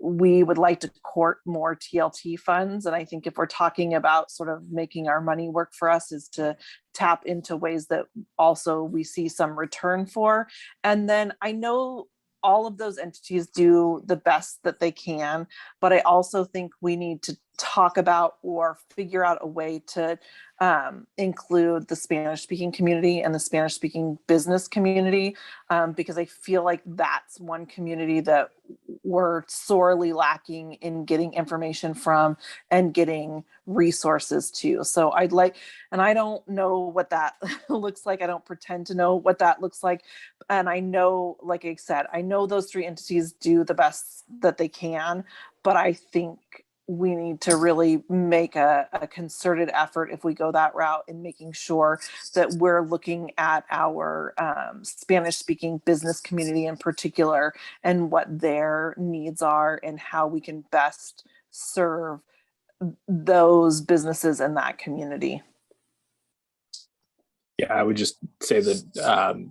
we would like to court more TLT funds. And I think if we're talking about sort of making our money work for us, is to tap into ways that also we see some return for. And then I know all of those entities do the best that they can, but I also think we need to talk about or figure out a way to include the Spanish speaking community and the Spanish speaking business community, because I feel like that's one community that we're sorely lacking in getting information from and getting resources to. So I'd like, and I don't know what that looks like. I don't pretend to know what that looks like. And I know, like I said, I know those three entities do the best that they can, but I think we need to really make a concerted effort if we go that route in making sure that we're looking at our Spanish speaking business community in particular and what their needs are and how we can best serve those businesses in that community. Yeah, I would just say that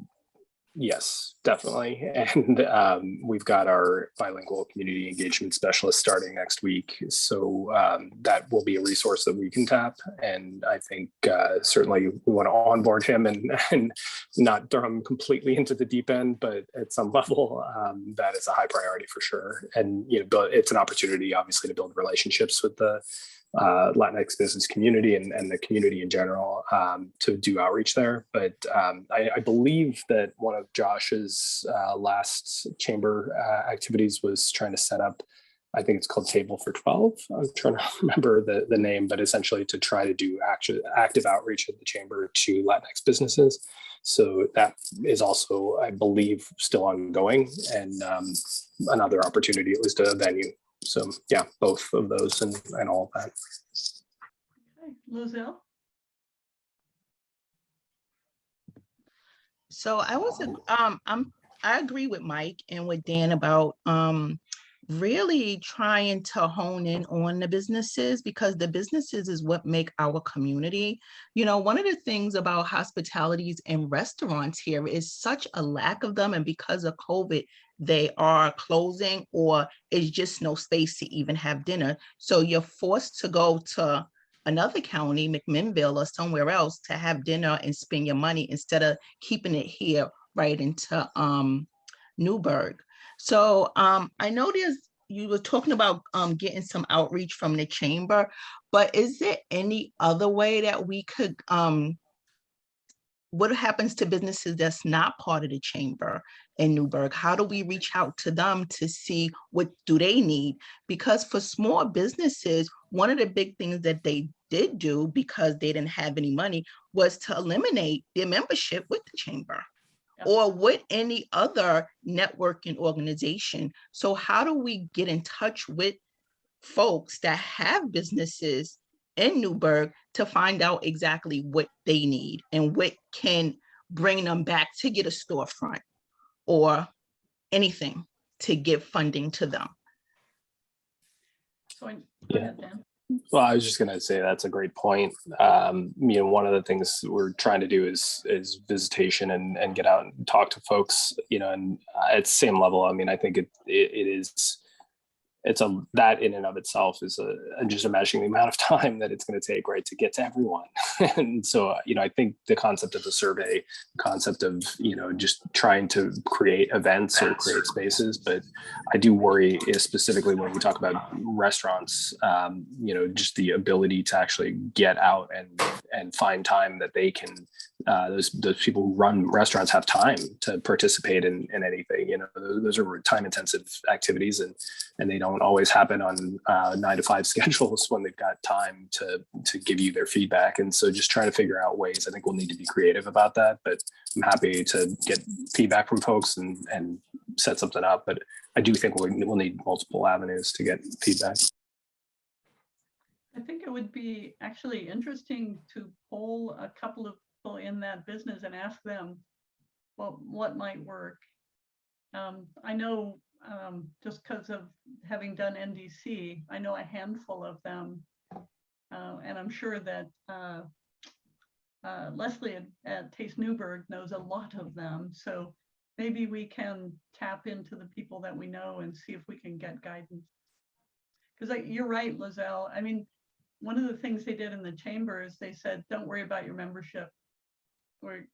yes, definitely. And we've got our bilingual community engagement specialist starting next week. So that will be a resource that we can tap. And I think certainly we want to onboard him and not throw him completely into the deep end, but at some level, that is a high priority for sure. And it's an opportunity, obviously, to build relationships with the Latinx business community and the community in general to do outreach there. But I believe that one of Josh's last chamber activities was trying to set up, I think it's called Table for 12. I'm trying to remember the name, but essentially to try to do active outreach of the chamber to Latinx businesses. So that is also, I believe, still ongoing, and another opportunity, at least a venue. So yeah, both of those and all of that. Okay, Lozelle? So I agree with Mike and with Dan about really trying to hone in on the businesses, because the businesses is what make our community. One of the things about hospitalities and restaurants here is such a lack of them, and because of COVID, they are closing, or it's just no space to even have dinner. So you're forced to go to another county, McMinnville or somewhere else, to have dinner and spend your money instead of keeping it here right into Newberg. So I know you were talking about getting some outreach from the chamber, but is there any other way that we could, what happens to businesses that's not part of the chamber in Newberg? How do we reach out to them to see what do they need? Because for small businesses, one of the big things that they did do, because they didn't have any money, was to eliminate their membership with the chamber or with any other networking organization. So how do we get in touch with folks that have businesses in Newberg to find out exactly what they need and what can bring them back to get a storefront or anything to give funding to them? Go ahead, Dan. Well, I was just going to say that's a great point. One of the things we're trying to do is visitation and get out and talk to folks, and at the same level. I mean, I think that in and of itself is just imagining the amount of time that it's going to take, right, to get to everyone. And so, I think the concept of the survey, concept of, just trying to create events or create spaces, but I do worry specifically when we talk about restaurants, just the ability to actually get out and find time that they can, those people who run restaurants have time to participate in anything. Those are time intensive activities and they don't always happen on 9 to 5 schedules when they've got time to give you their feedback. And so just trying to figure out ways. I think we'll need to be creative about that, but I'm happy to get feedback from folks and set something up. But I do think we'll need multiple avenues to get feedback. I think it would be actually interesting to poll a couple of people in that business and ask them what might work. I know just because of having done NDC, I know a handful of them, and I'm sure that Leslie at Taste Newberg knows a lot of them. So maybe we can tap into the people that we know and see if we can get guidance. Because you're right, Lizelle. I mean, one of the things they did in the chamber is they said, don't worry about your membership. We're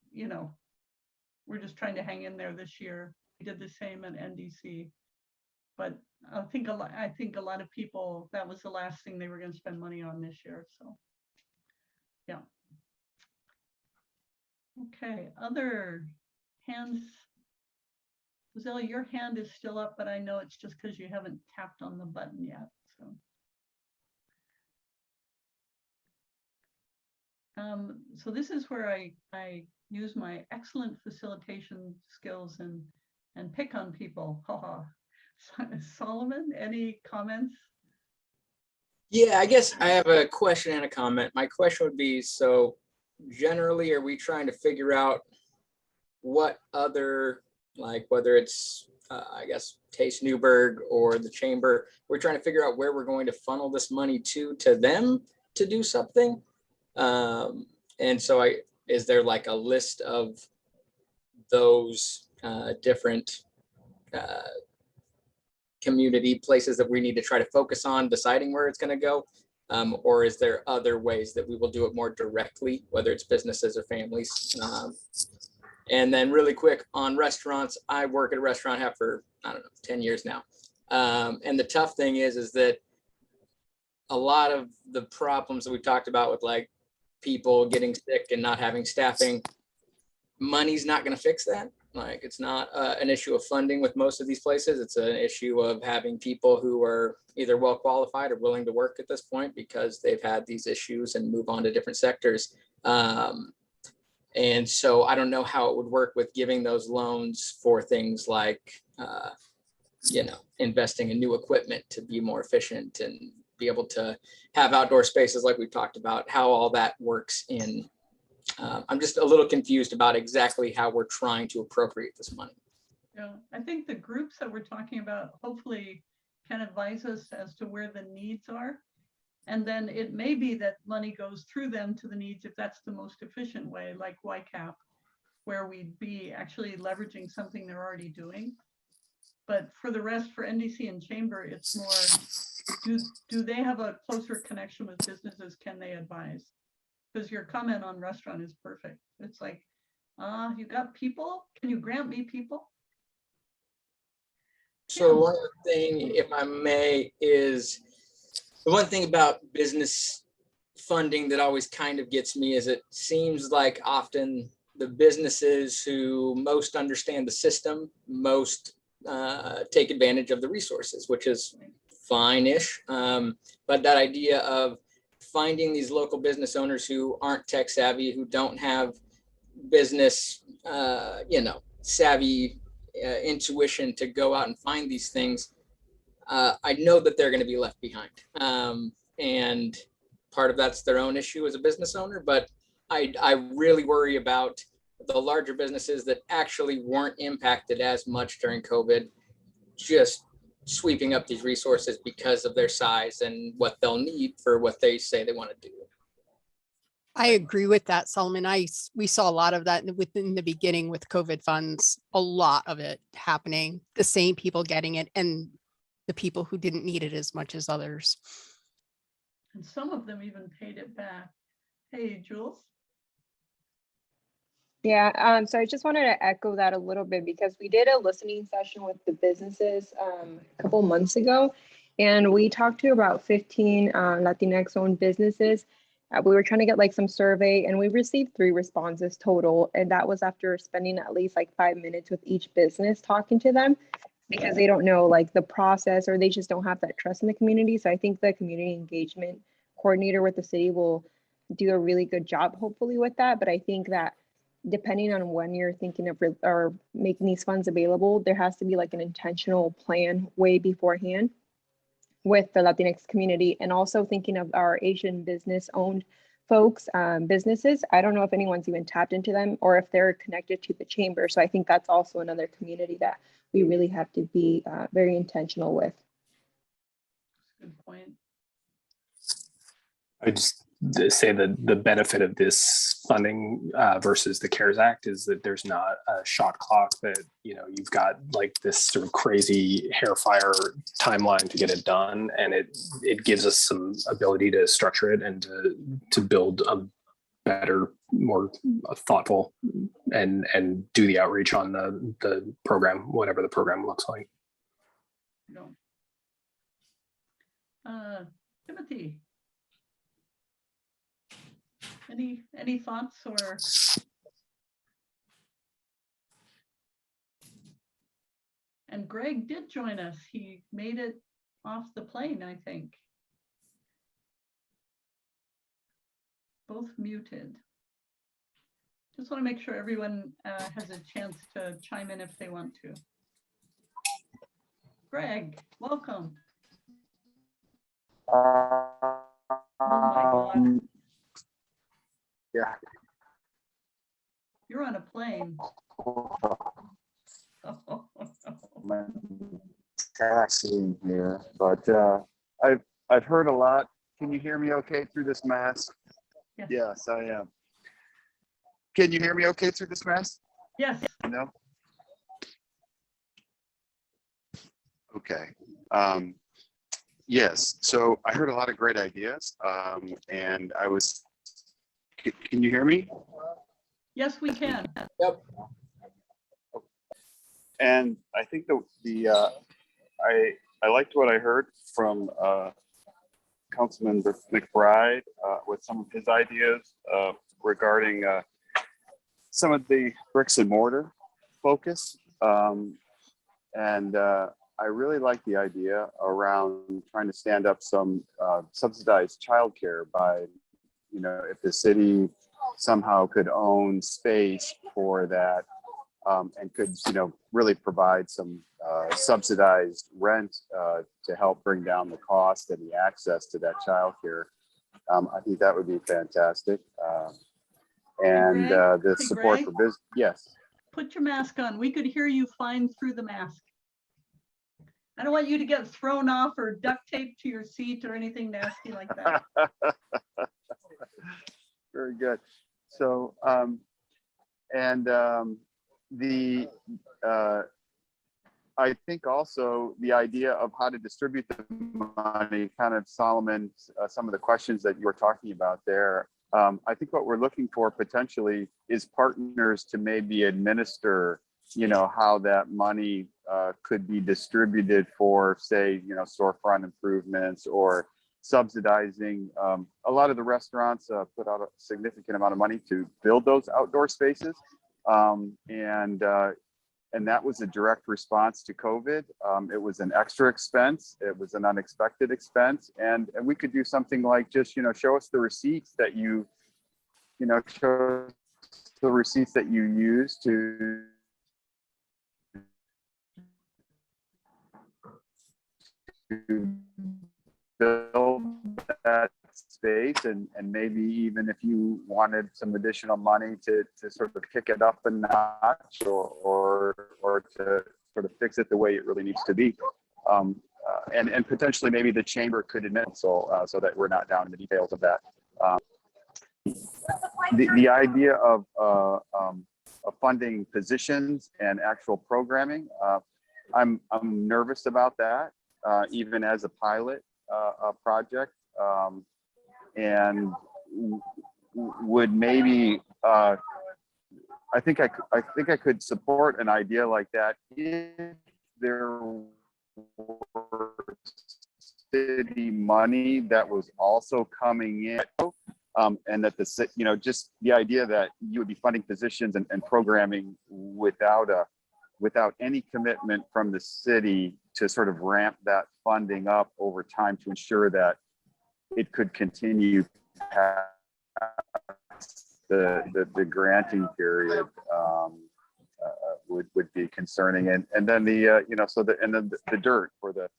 just trying to hang in there this year. We did the same at NDC. But I think a lot of people, that was the last thing they were going to spend money on this year. So, yeah. Okay, other hands. Zilla, your hand is still up, but I know it's just because you haven't tapped on the button yet. So this is where I use my excellent facilitation skills and pick on people. Haha. Solomon, any comments? Yeah, I guess I have a question and a comment. My question would be, so generally, are we trying to figure out what other, like whether it's, I guess, Taste Newberg or the Chamber, we're trying to figure out where we're going to funnel this money to them to do something? And so is there like a list of those different community places that we need to try to focus on deciding where it's going to go? Or is there other ways that we will do it more directly, whether it's businesses or families? And then really quick on restaurants, I work at a restaurant, have for, I don't know, 10 years now. And the tough thing is that a lot of the problems that we talked about with like people getting sick and not having staffing, money's not going to fix that. Like it's not an issue of funding with most of these places. It's an issue of having people who are either well qualified or willing to work at this point because they've had these issues and move on to different sectors. And so I don't know how it would work with giving those loans for things like, investing in new equipment to be more efficient and be able to have outdoor spaces like we talked about, how all that works in. I'm just a little confused about exactly how we're trying to appropriate this money. Yeah, I think the groups that we're talking about hopefully can advise us as to where the needs are. And then it may be that money goes through them to the needs if that's the most efficient way, like YCAP, where we'd be actually leveraging something they're already doing. But for the rest, for NDC and Chamber, it's more, do they have a closer connection with businesses? Can they advise? Because your comment on restaurant is perfect. It's like, you got people? Can you grant me people? So one thing, if I may, is the one thing about business funding that always kind of gets me is it seems like often the businesses who most understand the system, most take advantage of the resources, which is fine-ish. But that idea of finding these local business owners who aren't tech savvy, who don't have business, savvy intuition to go out and find these things, I know that they're going to be left behind. And part of that's their own issue as a business owner, but I really worry about the larger businesses that actually weren't impacted as much during COVID, just sweeping up these resources because of their size and what they'll need for what they say they want to do. I agree with that, Solomon. We saw a lot of that within the beginning with COVID funds, a lot of it happening, the same people getting it and the people who didn't need it as much as others. And some of them even paid it back. Hey, Jules? Yeah, so I just wanted to echo that a little bit because we did a listening session with the businesses a couple months ago, and we talked to about 15 Latinx-owned businesses. We were trying to get like some survey, and we received 3 responses total, and that was after spending at least like 5 minutes with each business talking to them, because they don't know like the process, or they just don't have that trust in the community. So I think the community engagement coordinator with the city will do a really good job, hopefully, with that. But I think that depending on when you're thinking of or making these funds available, there has to be like an intentional plan way beforehand with the Latinx community, and also thinking of our Asian business owned folks, businesses. I don't know if anyone's even tapped into them or if they're connected to the chamber. So I think that's also another community that we really have to be very intentional with. Good point. I just say that the benefit of this funding versus the CARES Act is that there's not a shot clock that, you know, you've got like this sort of crazy hair fire timeline to get it done. And it gives us some ability to structure it and to build a better, more thoughtful and do the outreach on the program, whatever the program looks like. No. Timothy? Any thoughts or? And Greg did join us. He made it off the plane, I think. Both muted. Just want to make sure everyone has a chance to chime in if they want to. Greg, welcome. Oh my God. Yeah. You're on a plane. Taxiing here, but I've heard a lot. Can you hear me okay through this mask? Yes. Yes, I am. Can you hear me okay through this mask? Yes. No? Okay. Yes, so I heard a lot of great ideas, and I was, can you hear me? Yes, we can. Yep. And I think I liked what I heard from Councilman McBride with some of his ideas regarding some of the bricks and mortar focus. And I really like the idea around trying to stand up some subsidized childcare by, you know, if the city somehow could own space for that, and could, you know, really provide some subsidized rent to help bring down the cost and the access to that childcare. I think that would be fantastic. And Greg? the Hey, support Greg? for business. Yes. Put your mask on. We could hear you fine through the mask. I don't want you to get thrown off or duct taped to your seat or anything nasty like that. Very good. So, I think also the idea of how to distribute the money, kind of Solomon, some of the questions that you were talking about there. I think what we're looking for potentially is partners to maybe administer, you know, how that money could be distributed for, say, you know, storefront improvements or subsidizing. A lot of the restaurants put out a significant amount of money to build those outdoor spaces. And that was a direct response to COVID. It was an extra expense. It was an unexpected expense. And we could do something like just, you know, show us the receipts that you use to build that space, and maybe even if you wanted some additional money to sort of kick it up a notch or to sort of fix it the way it really needs to be. and potentially maybe the chamber could admit so that we're not down in the details of that. The idea of funding positions and actual programming, I'm nervous about that, even as a pilot project, and would maybe I think I could support an idea like that if there were city money that was also coming in, and that just the idea that you would be funding positions and programming without any commitment from the city to sort of ramp that funding up over time to ensure that it could continue past the granting period would be concerning, and then the dirt for the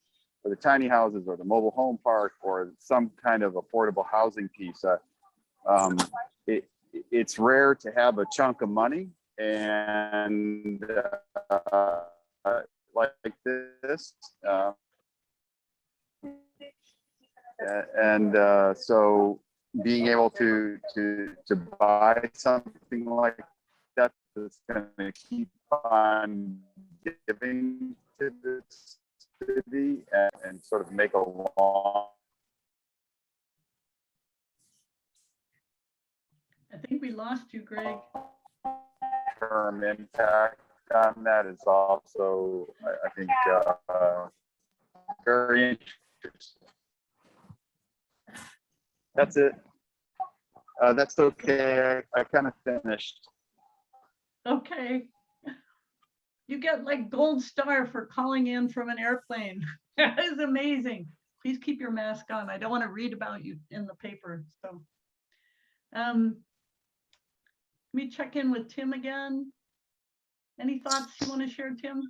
tiny houses or the mobile home park or some kind of affordable housing piece. It's rare to have a chunk of money and like this, so being able to buy something like that that's going to keep on giving to the city and sort of make a long I think we lost you, Greg. term impact on that is also, I think, very interesting. That's it. That's okay. I kind of finished. Okay. You get like gold star for calling in from an airplane. That is amazing. Please keep your mask on. I don't want to read about you in the paper. So, let me check in with Tim again. Any thoughts you want to share, Tim?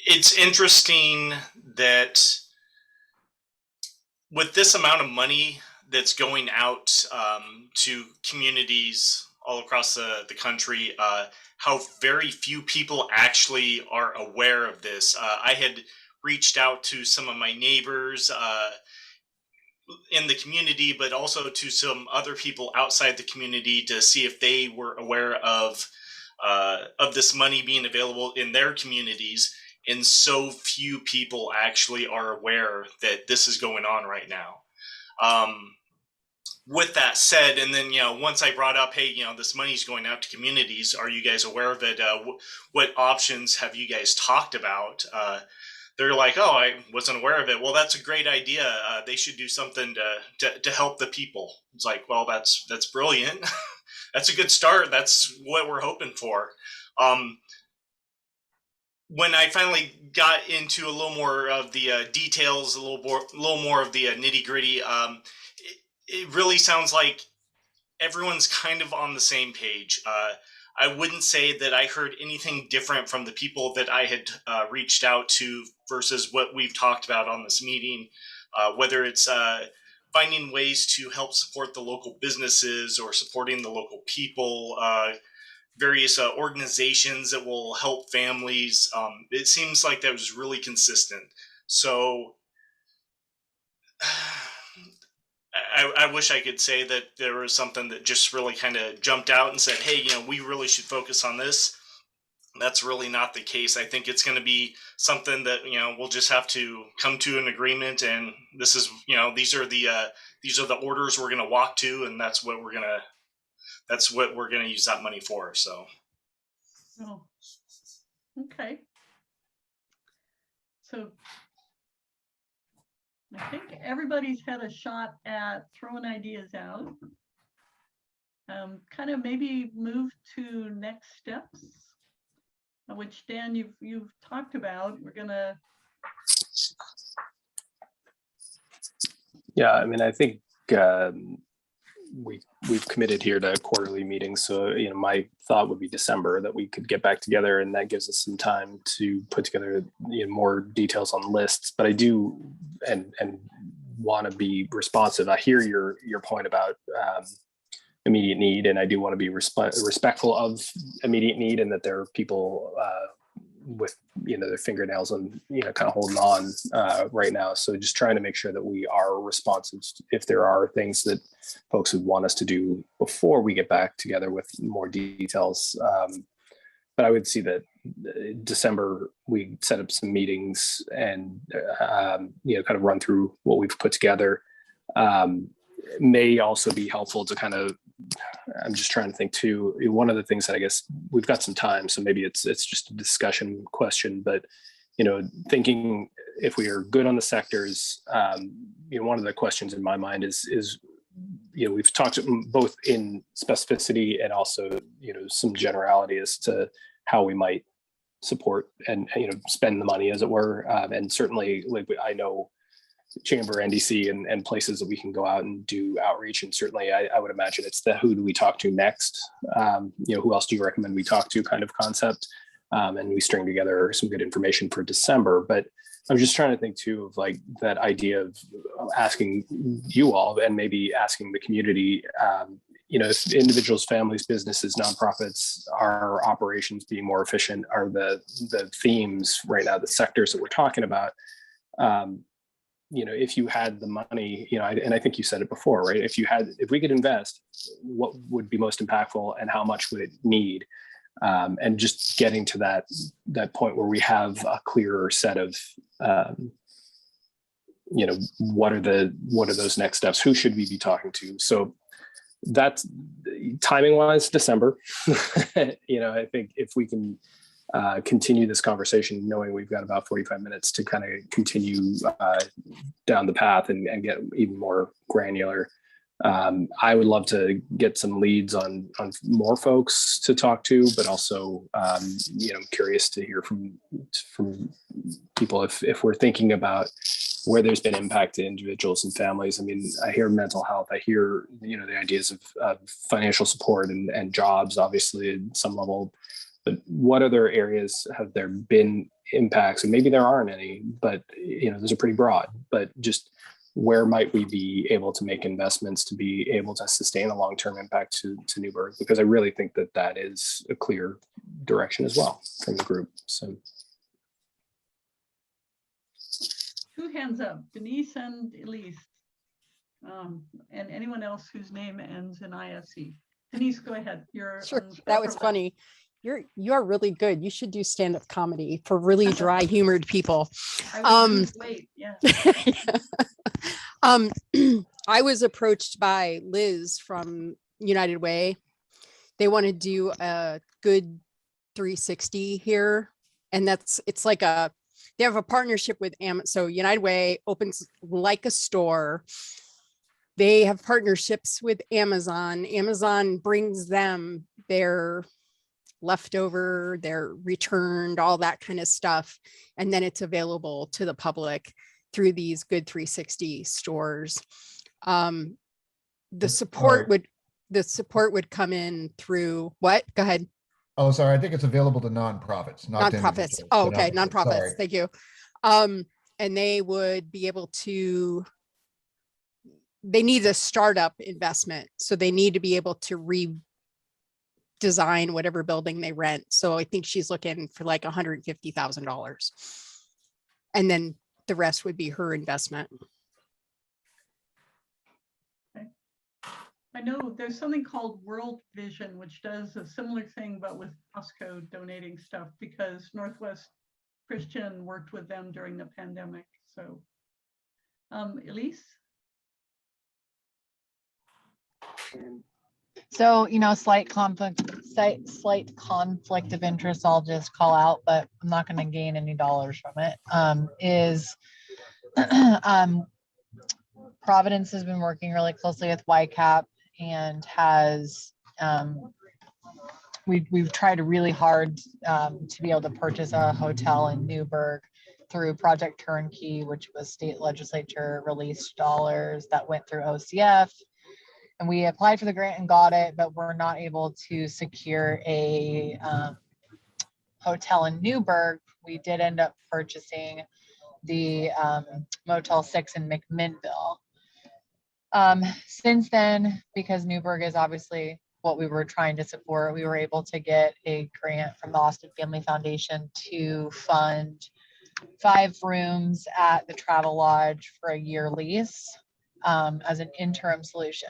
It's interesting that with this amount of money that's going out to communities all across the country, how very few people actually are aware of this. I had reached out to some of my neighbors in the community, but also to some other people outside the community to see if they were aware of this money being available in their communities. And so few people actually are aware that this is going on right now. With that said, and then, once I brought up, hey, this money's going out to communities, are you guys aware of it? What options have you guys talked about? They're like, oh, I wasn't aware of it. Well, that's a great idea. They should do something to help the people. It's like, well, that's brilliant. That's a good start. That's what we're hoping for. When I finally got into a little more of the details, a little more of the nitty gritty, it really sounds like everyone's kind of on the same page. I wouldn't say that I heard anything different from the people that I had reached out to versus what we've talked about on this meeting, whether it's finding ways to help support the local businesses or supporting the local people, various organizations that will help families. It seems like that was really consistent. So I wish I could say that there was something that just really kind of jumped out and said, hey, we really should focus on this. That's really not the case. I think it's going to be something that, we'll just have to come to an agreement. And this is, these are the orders we're going to walk to. And that's what we're going to use that money for. So. Oh, okay. So I think everybody's had a shot at throwing ideas out. Kind of maybe move to next steps, which Dan, you've talked about. We're gonna. Yeah, I mean, I think we've committed here to quarterly meetings. So, my thought would be December, that we could get back together, and that gives us some time to put together more details on lists. But I do and want to be responsive. I hear your point about immediate need, and I do want to be respectful of immediate need, and that there are people with, their fingernails and, kind of holding on right now. So just trying to make sure that we are responsive if there are things that folks would want us to do before we get back together with more details. But I would see that December, we set up some meetings and, kind of run through what we've put together. May also be helpful to kind of, I'm just trying to think too, one of the things that I guess we've got some time, so maybe it's just a discussion question, but, thinking if we are good on the sectors, one of the questions in my mind is, we've talked both in specificity and also, some generality as to how we might support and, spend the money, as it were. And certainly, like, I know Chamber, NDC, and places that we can go out and do outreach. And certainly I would imagine it's the who do we talk to next? Who else do you recommend we talk to kind of concept? And we string together some good information for December. But I'm just trying to think too of like that idea of asking you all and maybe asking the community, if individuals, families, businesses, nonprofits, our operations being more efficient are the themes right now, the sectors that we're talking about. If you had the money, and I think you said it before, right? If we could invest, what would be most impactful and how much would it need? And just getting to that point where we have a clearer set of, what are those next steps? Who should we be talking to? So that's timing wise, December. I think if we can continue this conversation, knowing we've got about 45 minutes to kind of continue down the path and get even more granular. I would love to get some leads on more folks to talk to, but also, curious to hear from people if we're thinking about where there's been impact to individuals and families. I mean, I hear mental health, I hear, the ideas of financial support and jobs, obviously at some level. But what other areas have there been impacts? And maybe there aren't any, but those are pretty broad. But just where might we be able to make investments to be able to sustain a long-term impact to Newberg? Because I really think that is a clear direction as well from the group. So, two hands up, Denise and Elise, and anyone else whose name ends in ISE. Denise, go ahead. You're Sure, that was funny. You are really good. You should do stand-up comedy for really dry humored people. I would lose weight, yeah. I was approached by Liz from United Way. They want to do a good 360 here. And it's like they have a partnership with Amazon. So United Way opens like a store. They have partnerships with Amazon. Amazon brings them their leftover, they're returned, all that kind of stuff. And then it's available to the public through these Good 360 stores. The support would come in through what? Go ahead. Oh, sorry. I think it's available to nonprofits. Not to Nonprofits. individuals, Oh, but okay. Nonprofits. sorry. Thank you. And they would be able to, they need a startup investment. So they need to be able to redesign whatever building they rent. So I think she's looking for like $150,000. And then the rest would be her investment. Okay. I know there's something called World Vision, which does a similar thing, but with Costco donating stuff, because Northwest Christian worked with them during the pandemic. So, Elise? So, slight conflict of interest, I'll just call out, but I'm not going to gain any dollars from it, is Providence has been working really closely with YCAP and has, we've tried really hard to be able to purchase a hotel in Newberg through Project Turnkey, which was state legislature released dollars that went through OCF. And we applied for the grant and got it, but we're not able to secure a hotel in Newberg. We did end up purchasing the Motel 6 in McMinnville. Since then, because Newberg is obviously what we were trying to support. We were able to get a grant from the Austin Family Foundation to fund 5 rooms at the Travel Lodge for a year lease as an interim solution.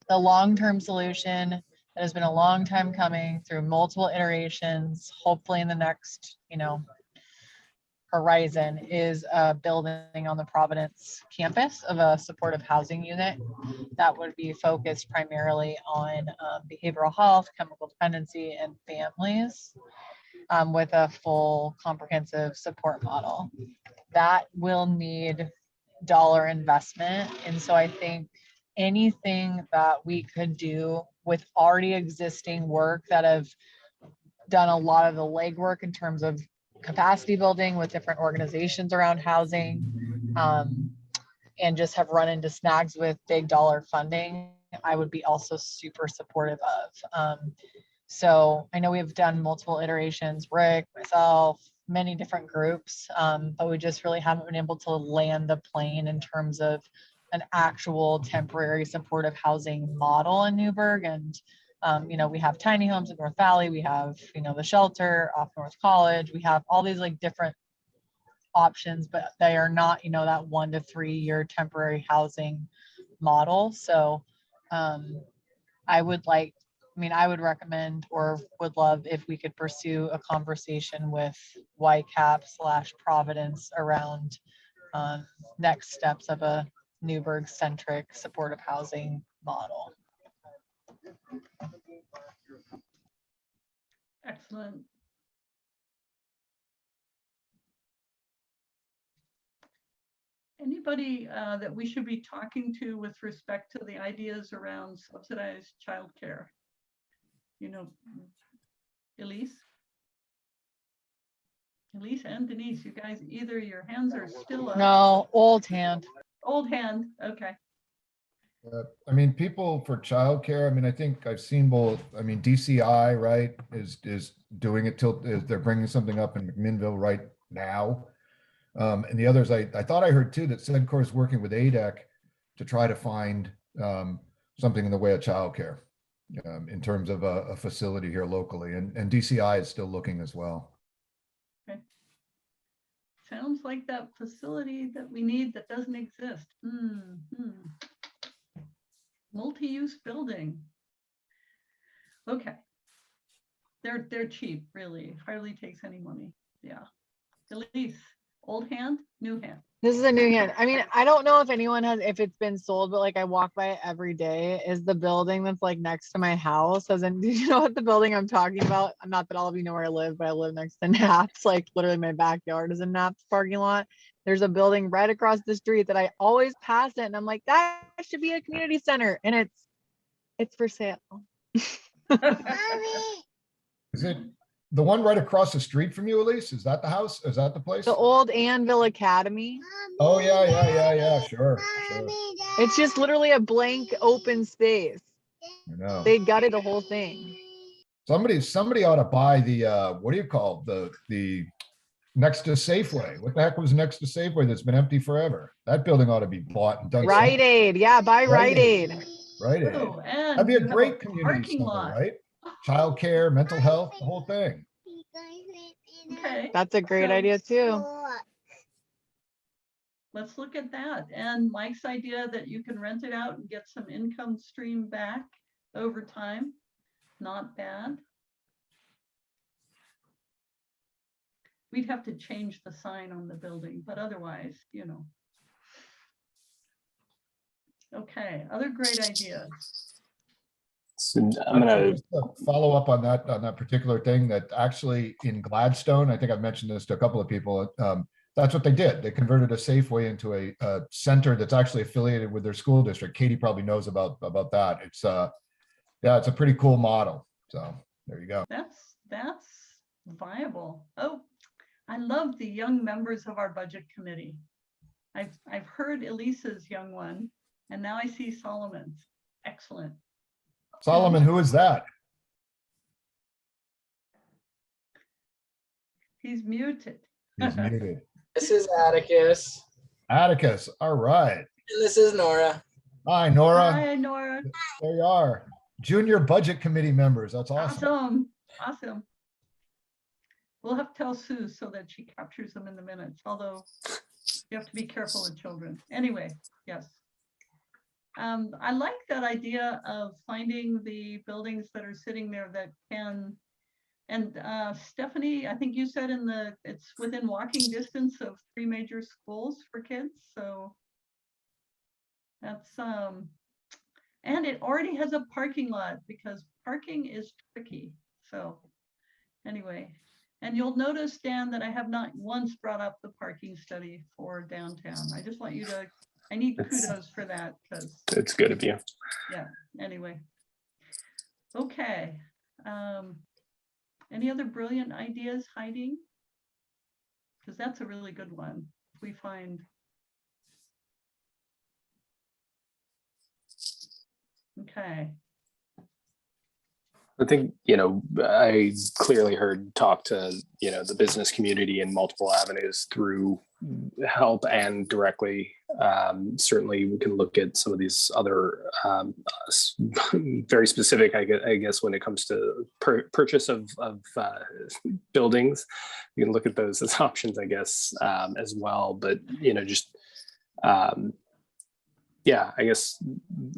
The long-term solution that has been a long time coming through multiple iterations, hopefully in the next, horizon, is a building on the Providence campus of a supportive housing unit that would be focused primarily on behavioral health, chemical dependency, and families with a full comprehensive support model. That will need dollar investment. And so I think anything that we could do with already existing work that have done a lot of the legwork in terms of capacity building with different organizations around housing, and just have run into snags with big dollar funding, I would be also super supportive of. So I know we've done multiple iterations, Rick, myself, many different groups, but we just really haven't been able to land the plane in terms of an actual temporary supportive housing model in Newberg. And we have tiny homes in North Valley, we have, the shelter off North College, we have all these like different options, but they are not, that 1 to 3 year temporary housing model. So I would recommend or would love if we could pursue a conversation with YCAP/Providence around next steps of a Newberg centric supportive housing model. Excellent. Anybody that we should be talking to with respect to the ideas around subsidized childcare? Elise? Elise and Denise, you guys, either your hands are still up. No, old hand. Old hand, okay. People for childcare, I think I've seen both. DCI, right, is doing it till they're bringing something up in McMinnville right now. And the others, I thought I heard too that Sedcor is working with ADEC to try to find something in the way of childcare in terms of a facility here locally. And DCI is still looking as well. Okay. Sounds like that facility that we need that doesn't exist. Multi-use building. Okay. They're cheap, really. Hardly takes any money. Yeah. Elise, old hand, new hand. This is a new hand. I don't know if anyone if it's been sold, but I walk by it every day. Is the building that's next to my house. Do you know what the building I'm talking about? Not that all of you know where I live, but I live next to Naps. Literally my backyard is a Naps parking lot. There's a building right across the street that I always pass it, and I'm like, that should be a community center, and it's for sale. Is it the one right across the street from you, Elise? Is that the house? Is that the place? The old Anvil Academy. Oh yeah, sure. It's just literally a blank open space. I know. They gutted the whole thing. Somebody ought to buy the what do you call the next to Safeway. What the heck was next to Safeway that's been empty forever? That building ought to be bought and done. Rite Aid, yeah, buy Rite Aid. Rite Aid. Oh, and That'd be a you have great community parking center, lot. right? Childcare, mental health, the whole thing. Okay. That's a great idea too. Let's look at that. And Mike's idea that you can rent it out and get some income stream back over time. Not bad. We'd have to change the sign on the building, but otherwise, Okay, other great ideas. So I'm gonna Just to follow up on that particular thing, that actually in Gladstone, I think I've mentioned this to a couple of people. That's what they did. They converted a Safeway into a center that's actually affiliated with their school district. Katie probably knows about that. It's it's a pretty cool model. So there you go. That's viable. Oh, I love the young members of our budget committee. I've heard Elisa's young one, and now I see Solomon's. Excellent. Solomon, who is that? He's muted. He's muted. This is Atticus. Atticus, all right. And this is Nora. Hi, Nora. Hi, Nora. There you are. Junior budget committee members. That's awesome. Awesome. We'll have to tell Sue so that she captures them in the minutes, although you have to be careful with children. Anyway, yes. I like that idea of finding the buildings that are sitting there that can, and Stephanie, I think you said it's within walking distance of 3 major schools for kids. So that's, and it already has a parking lot because parking is tricky. So anyway, and you'll notice, Dan, that I have not once brought up the parking study for downtown. I just want you to, I need kudos for that because It's good of you. yeah, anyway. Okay. Any other brilliant ideas hiding? Because that's a really good one. If we find. Okay. I think, I clearly heard talk to, the business community in multiple avenues through help and directly. Certainly we can look at some of these other very specific, I guess, when it comes to purchase of buildings. You can look at those as options, I guess, as well. But, yeah, I guess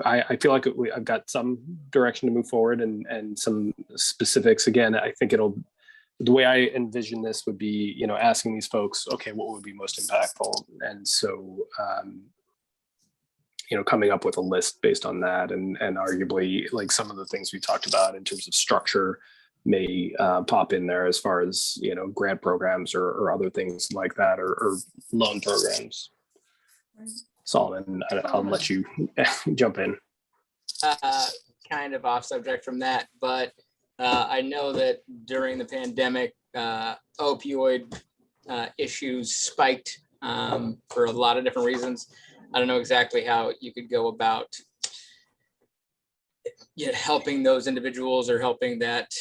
I feel like I've got some direction to move forward and some specifics. Again, I think the way I envision this would be, asking these folks, okay, what would be most impactful? And so, coming up with a list based on that, and arguably like some of the things we talked about in terms of structure may pop in there as far as, grant programs or other things like that, or loan programs. Solomon, I'll let you jump in. Kind of off subject from that, but I know that during the pandemic, opioid issues spiked for a lot of different reasons. I don't know exactly how you could go about helping those individuals or helping that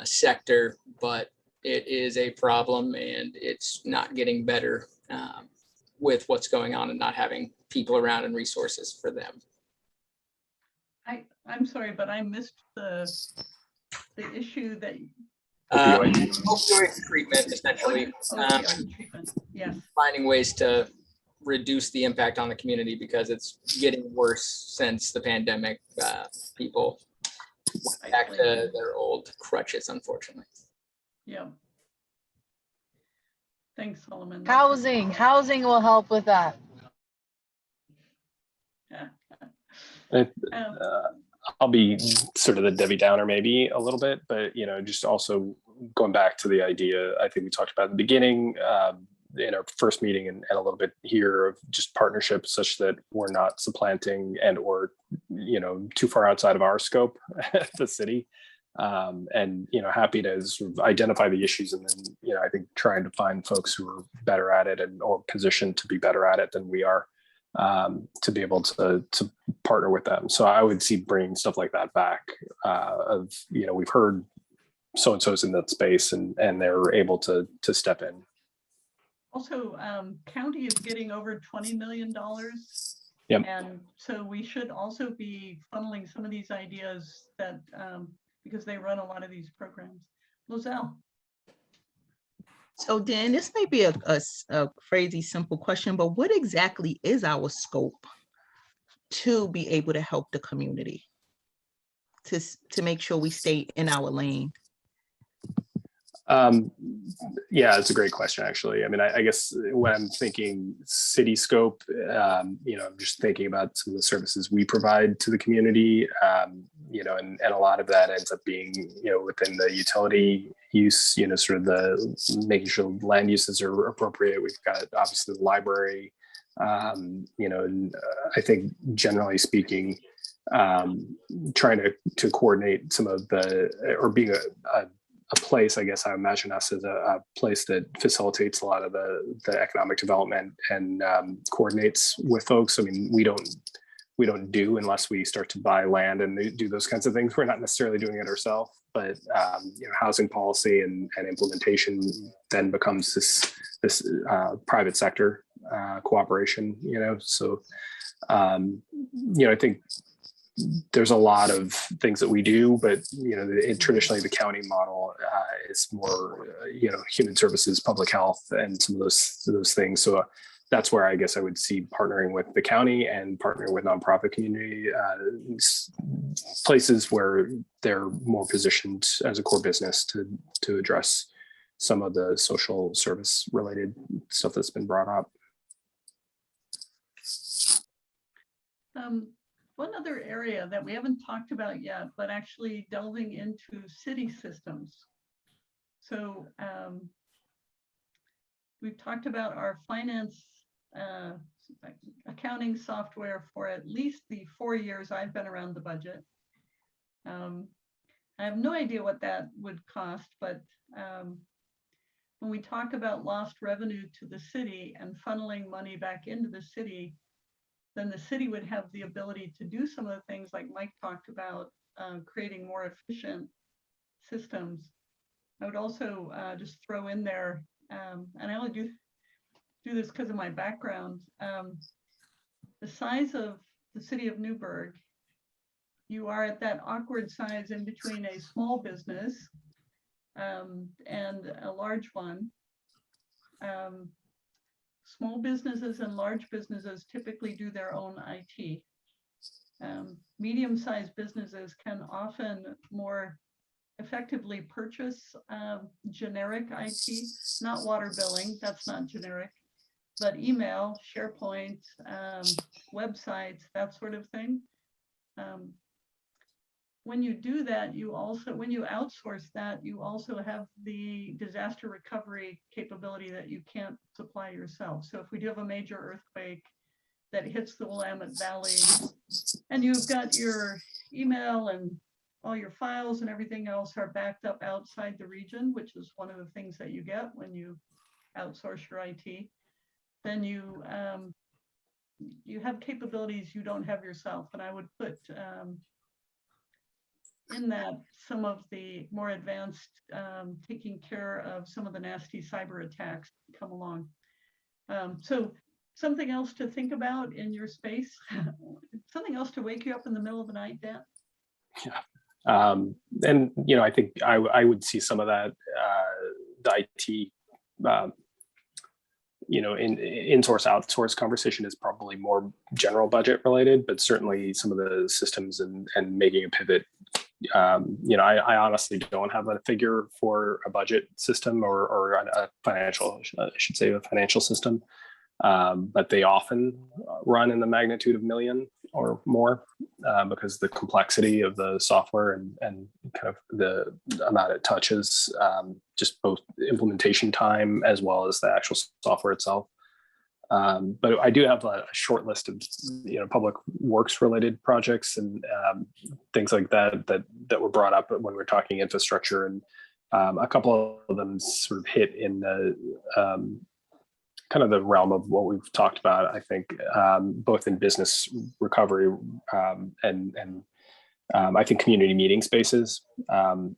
sector, but it is a problem and it's not getting better. With what's going on and not having people around and resources for them. I'm sorry, but I missed the issue that opioid treatment, essentially. Opioid treatment. Yes. Finding ways to reduce the impact on the community because it's getting worse since the pandemic. People went back to their old crutches, unfortunately. Yeah. Thanks, Solomon. Housing will help with that. I'll be sort of the Debbie Downer maybe a little bit, but just also going back to the idea I think we talked about at the beginning in our first meeting and a little bit here of just partnerships such that we're not supplanting and or too far outside of our scope at the city. And happy to sort of identify the issues and then I think trying to find folks who are better at it or positioned to be better at it than we are, to be able to partner with them. So I would see bringing stuff like that back of we've heard so and so's in that space and they're able to step in. Also, county is getting over $20 million. Yep. And so we should also be funneling some of these ideas that because they run a lot of these programs. Lozelle. So Dan, this may be a crazy simple question, but what exactly is our scope to be able to help the community to make sure we stay in our lane? Yeah, it's a great question, actually. I mean, I guess when I'm thinking city scope, I'm just thinking about some of the services we provide to the community, and a lot of that ends up being, within the utility use, sort of the making sure land uses are appropriate. We've got obviously the library, and I think generally speaking, trying to coordinate some of or being a place, I guess I imagine us as a place that facilitates a lot of the economic development and coordinates with folks. I mean, we don't do unless we start to buy land and do those kinds of things. We're not necessarily doing it ourselves, but housing policy and implementation then becomes this private sector cooperation. So I think there's a lot of things that we do, but traditionally the county model is more human services, public health, and some of those things. So that's where I guess I would see partnering with the county and partnering with nonprofit community places where they're more positioned as a core business to address some of the social service related stuff that's been brought up. One other area that we haven't talked about yet, but actually delving into city systems. So we've talked about our finance accounting software for at least the 4 years I've been around the budget. I have no idea what that would cost, but when we talk about lost revenue to the city and funneling money back into the city, then the city would have the ability to do some of the things like Mike talked about, creating more efficient systems. I would also just throw in there, and I only do this because of my background, the size of the city of Newberg, you are at that awkward size in between a small business and a large one. Small businesses and large businesses typically do their own IT. Medium-sized businesses can often more effectively purchase generic IT, not water billing, that's not generic, but email, SharePoint, websites, that sort of thing. When you do that, when you outsource that, you also have the disaster recovery capability that you can't supply yourself. So if we do have a major earthquake that hits the Willamette Valley, and you've got your email and all your files and everything else are backed up outside the region, which is one of the things that you get when you outsource your IT, then you have capabilities you don't have yourself. And I would put in that some of the more advanced taking care of some of the nasty cyber attacks come along. So something else to think about in your space, something else to wake you up in the middle of the night, Dan? Yeah. And I think I would see some of that the IT in-source outsource conversation is probably more general budget related, but certainly some of the systems and making a pivot. I honestly don't have a figure for a budget system or a financial, I should say, a financial system, but they often run in the magnitude of million or more because the complexity of the software and kind of the amount it touches, just both implementation time as well as the actual software itself. But I do have a short list of public works related projects and things like that were brought up when we were talking infrastructure, and a couple of them sort of hit in the kind of the realm of what we've talked about. I think both in business recovery and I think community meeting spaces.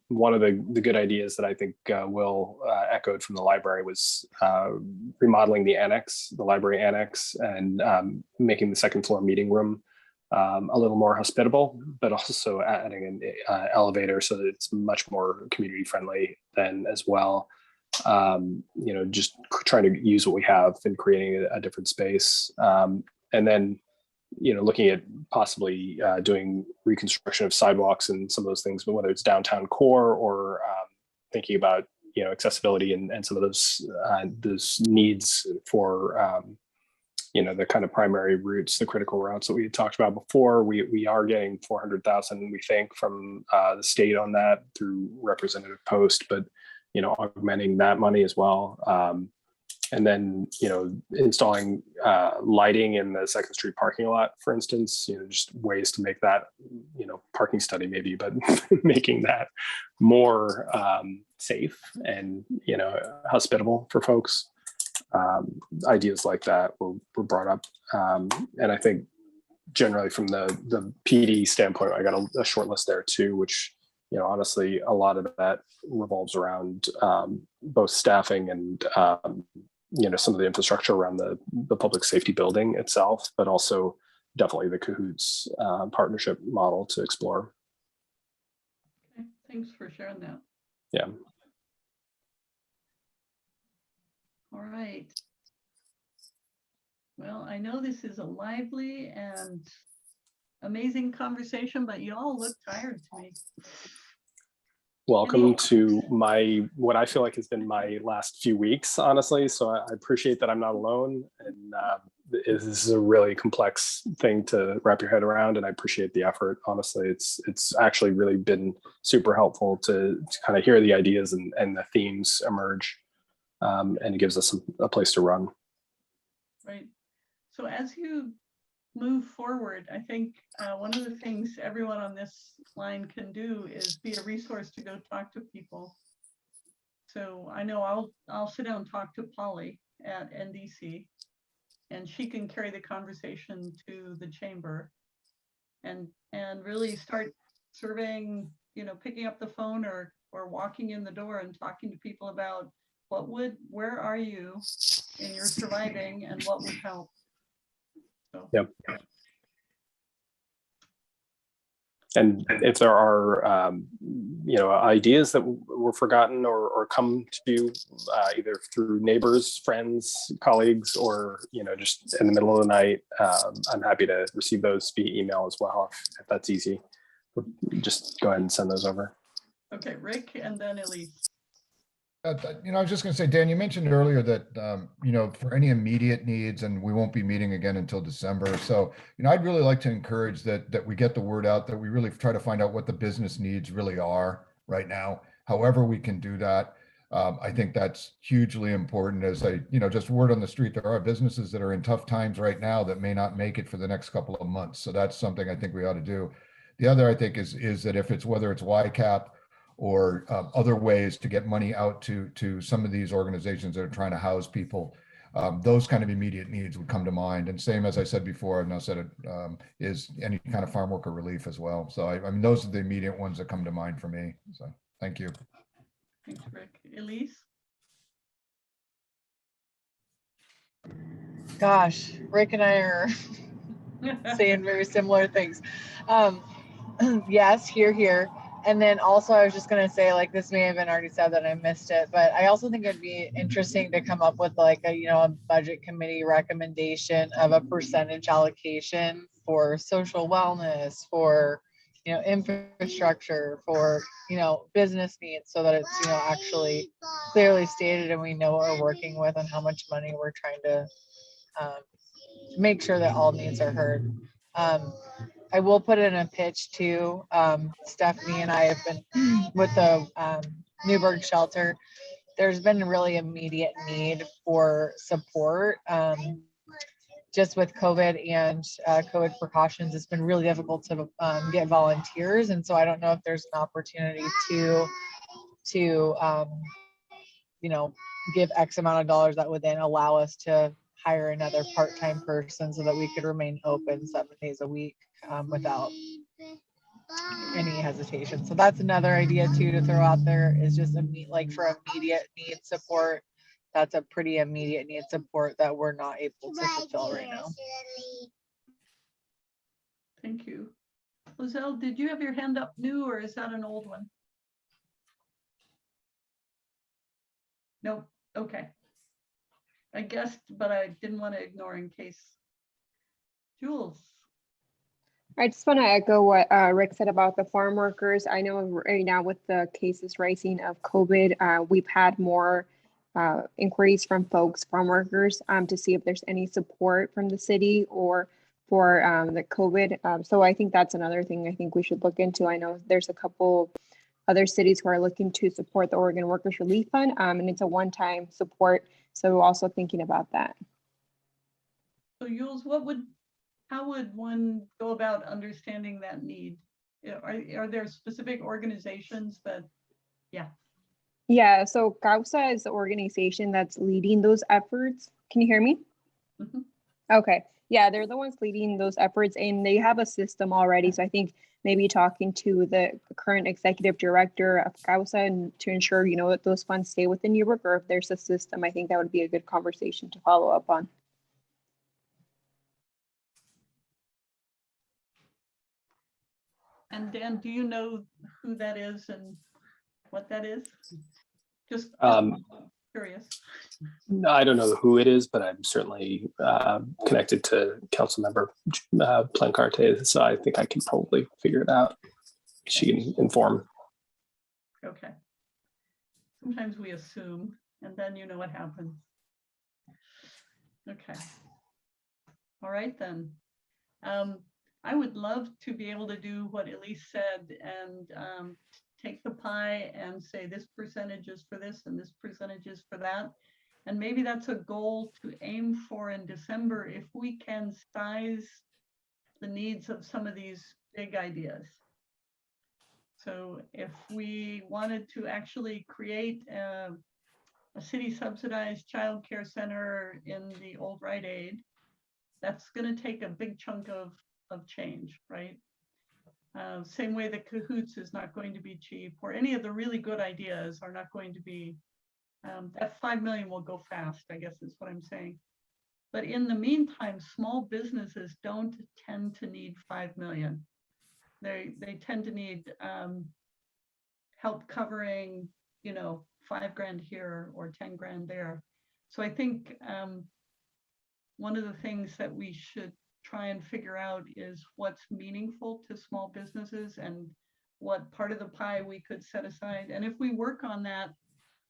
One of the good ideas that I think Will echoed from the library was remodeling the library annex, and making the second floor meeting room a little more hospitable, but also adding an elevator so that it's much more community friendly then as well. Just trying to use what we have and creating a different space. And then looking at possibly doing reconstruction of sidewalks and some of those things, but whether it's downtown core or thinking about accessibility and some of those needs for the kind of primary routes, the critical routes that we had talked about before. We are getting 400,000, we think, from the state on that through Representative Post, but augmenting that money as well. And then, installing lighting in the Second Street parking lot, for instance, just ways to make that, parking study maybe, but making that more safe and, hospitable for folks. Ideas like that were brought up. And I think generally from the PD standpoint, I got a short list there too, which, honestly, a lot of that revolves around both staffing and, some of the infrastructure around the public safety building itself, but also definitely the Cahoots partnership model to explore. Okay, thanks for sharing that. Yeah. All right. Well, I know this is a lively and amazing conversation, but you all look tired to me. Welcome to what I feel like has been my last few weeks, honestly. So I appreciate that I'm not alone. And this is a really complex thing to wrap your head around. And I appreciate the effort. Honestly, it's actually really been super helpful to kind of hear the ideas and the themes emerge. And it gives us a place to run. Right. So as you move forward, I think one of the things everyone on this line can do is be a resource to go talk to people. So I know I'll sit down and talk to Polly at NDC, and she can carry the conversation to the chamber and really start surveying, picking up the phone or walking in the door and talking to people about where are you in your surviving and what would help. So. Yep. And if there are, ideas that were forgotten or come to you either through neighbors, friends, colleagues, or, just in the middle of the night, I'm happy to receive those via email as well, if that's easy. Just go ahead and send those over. Okay, Rick, and then Elise. I was just going to say, Dan, you mentioned earlier that, for any immediate needs, and we won't be meeting again until December. So, I'd really like to encourage that we get the word out, that we really try to find out what the business needs really are right now. However we can do that. I think that's hugely important. As just word on the street, there are businesses that are in tough times right now that may not make it for the next couple of months. So that's something I think we ought to do. The other, I think, is that whether it's YCAP or other ways to get money out to some of these organizations that are trying to house people, those kind of immediate needs would come to mind. And same as I said before, I've now said it, is any kind of farm worker relief as well. So I mean, those are the immediate ones that come to mind for me. So thank you. Thanks, Rick. Elise? Gosh, Rick and I are saying very similar things. Yes, here. And then also I was just going to say, like, this may have been already said that I missed it, but I also think it'd be interesting to come up with like a budget committee recommendation of a percentage allocation for social wellness, for, infrastructure, for, business needs, so that it's, actually clearly stated and we know what we're working with and how much money we're trying to make sure that all needs are heard. I will put in a pitch too. Stephanie and I have been with the Newberg shelter. There's been really immediate need for support. Just with COVID and COVID precautions, it's been really difficult to get volunteers. And so I don't know if there's an opportunity to give X amount of dollars that would then allow us to hire another part-time person so that we could remain open 7 days a week without any hesitation. So that's another idea too to throw out there, is just for immediate need support. That's a pretty immediate need support that we're not able to fulfill right now. Thank you. Lizelle, did you have your hand up new, or is that an old one? Nope. Okay. I guessed, but I didn't want to ignore in case. Jules. I just want to echo what Rick said about the farm workers. I know right now with the cases rising of COVID, we've had more inquiries from farm workers, to see if there's any support from the city or for the COVID. So I think that's another thing I think we should look into. I know there's a couple other cities who are looking to support the Oregon Workers Relief Fund, and it's a one-time support. So we're also thinking about that. So Jules, how would one go about understanding that need? Are there specific organizations that, yeah. Yeah, so CAUSA is the organization that's leading those efforts. Can you hear me? Mm-hmm. Okay. Yeah, they're the ones leading those efforts, and they have a system already. So I think maybe talking to the current executive director of CAUSA and to ensure, that those funds stay within Newberg, or if there's a system, I think that would be a good conversation to follow up on. And Dan, do you know who that is and what that is? Just curious. No, I don't know who it is, but I'm certainly connected to Councilmember Plancarte, so I think I can probably figure it out. She can inform. Okay. Sometimes we assume, and then you know what happens. Okay. All right then. I would love to be able to do what Elise said and take the pie and say this percentage is for this and this percentage is for that. And maybe that's a goal to aim for in December if we can size the needs of some of these big ideas. So if we wanted to actually create a city subsidized childcare center in the old Rite Aid, that's going to take a big chunk of change, right? Same way that Cahoots is not going to be cheap, or any of the really good ideas are not going to be, that 5 million will go fast, I guess is what I'm saying. But in the meantime, small businesses don't tend to need 5 million. They tend to need help covering, you know, 5 grand here or 10 grand there. So I think one of the things that we should try and figure out is what's meaningful to small businesses and what part of the pie we could set aside. And if we work on that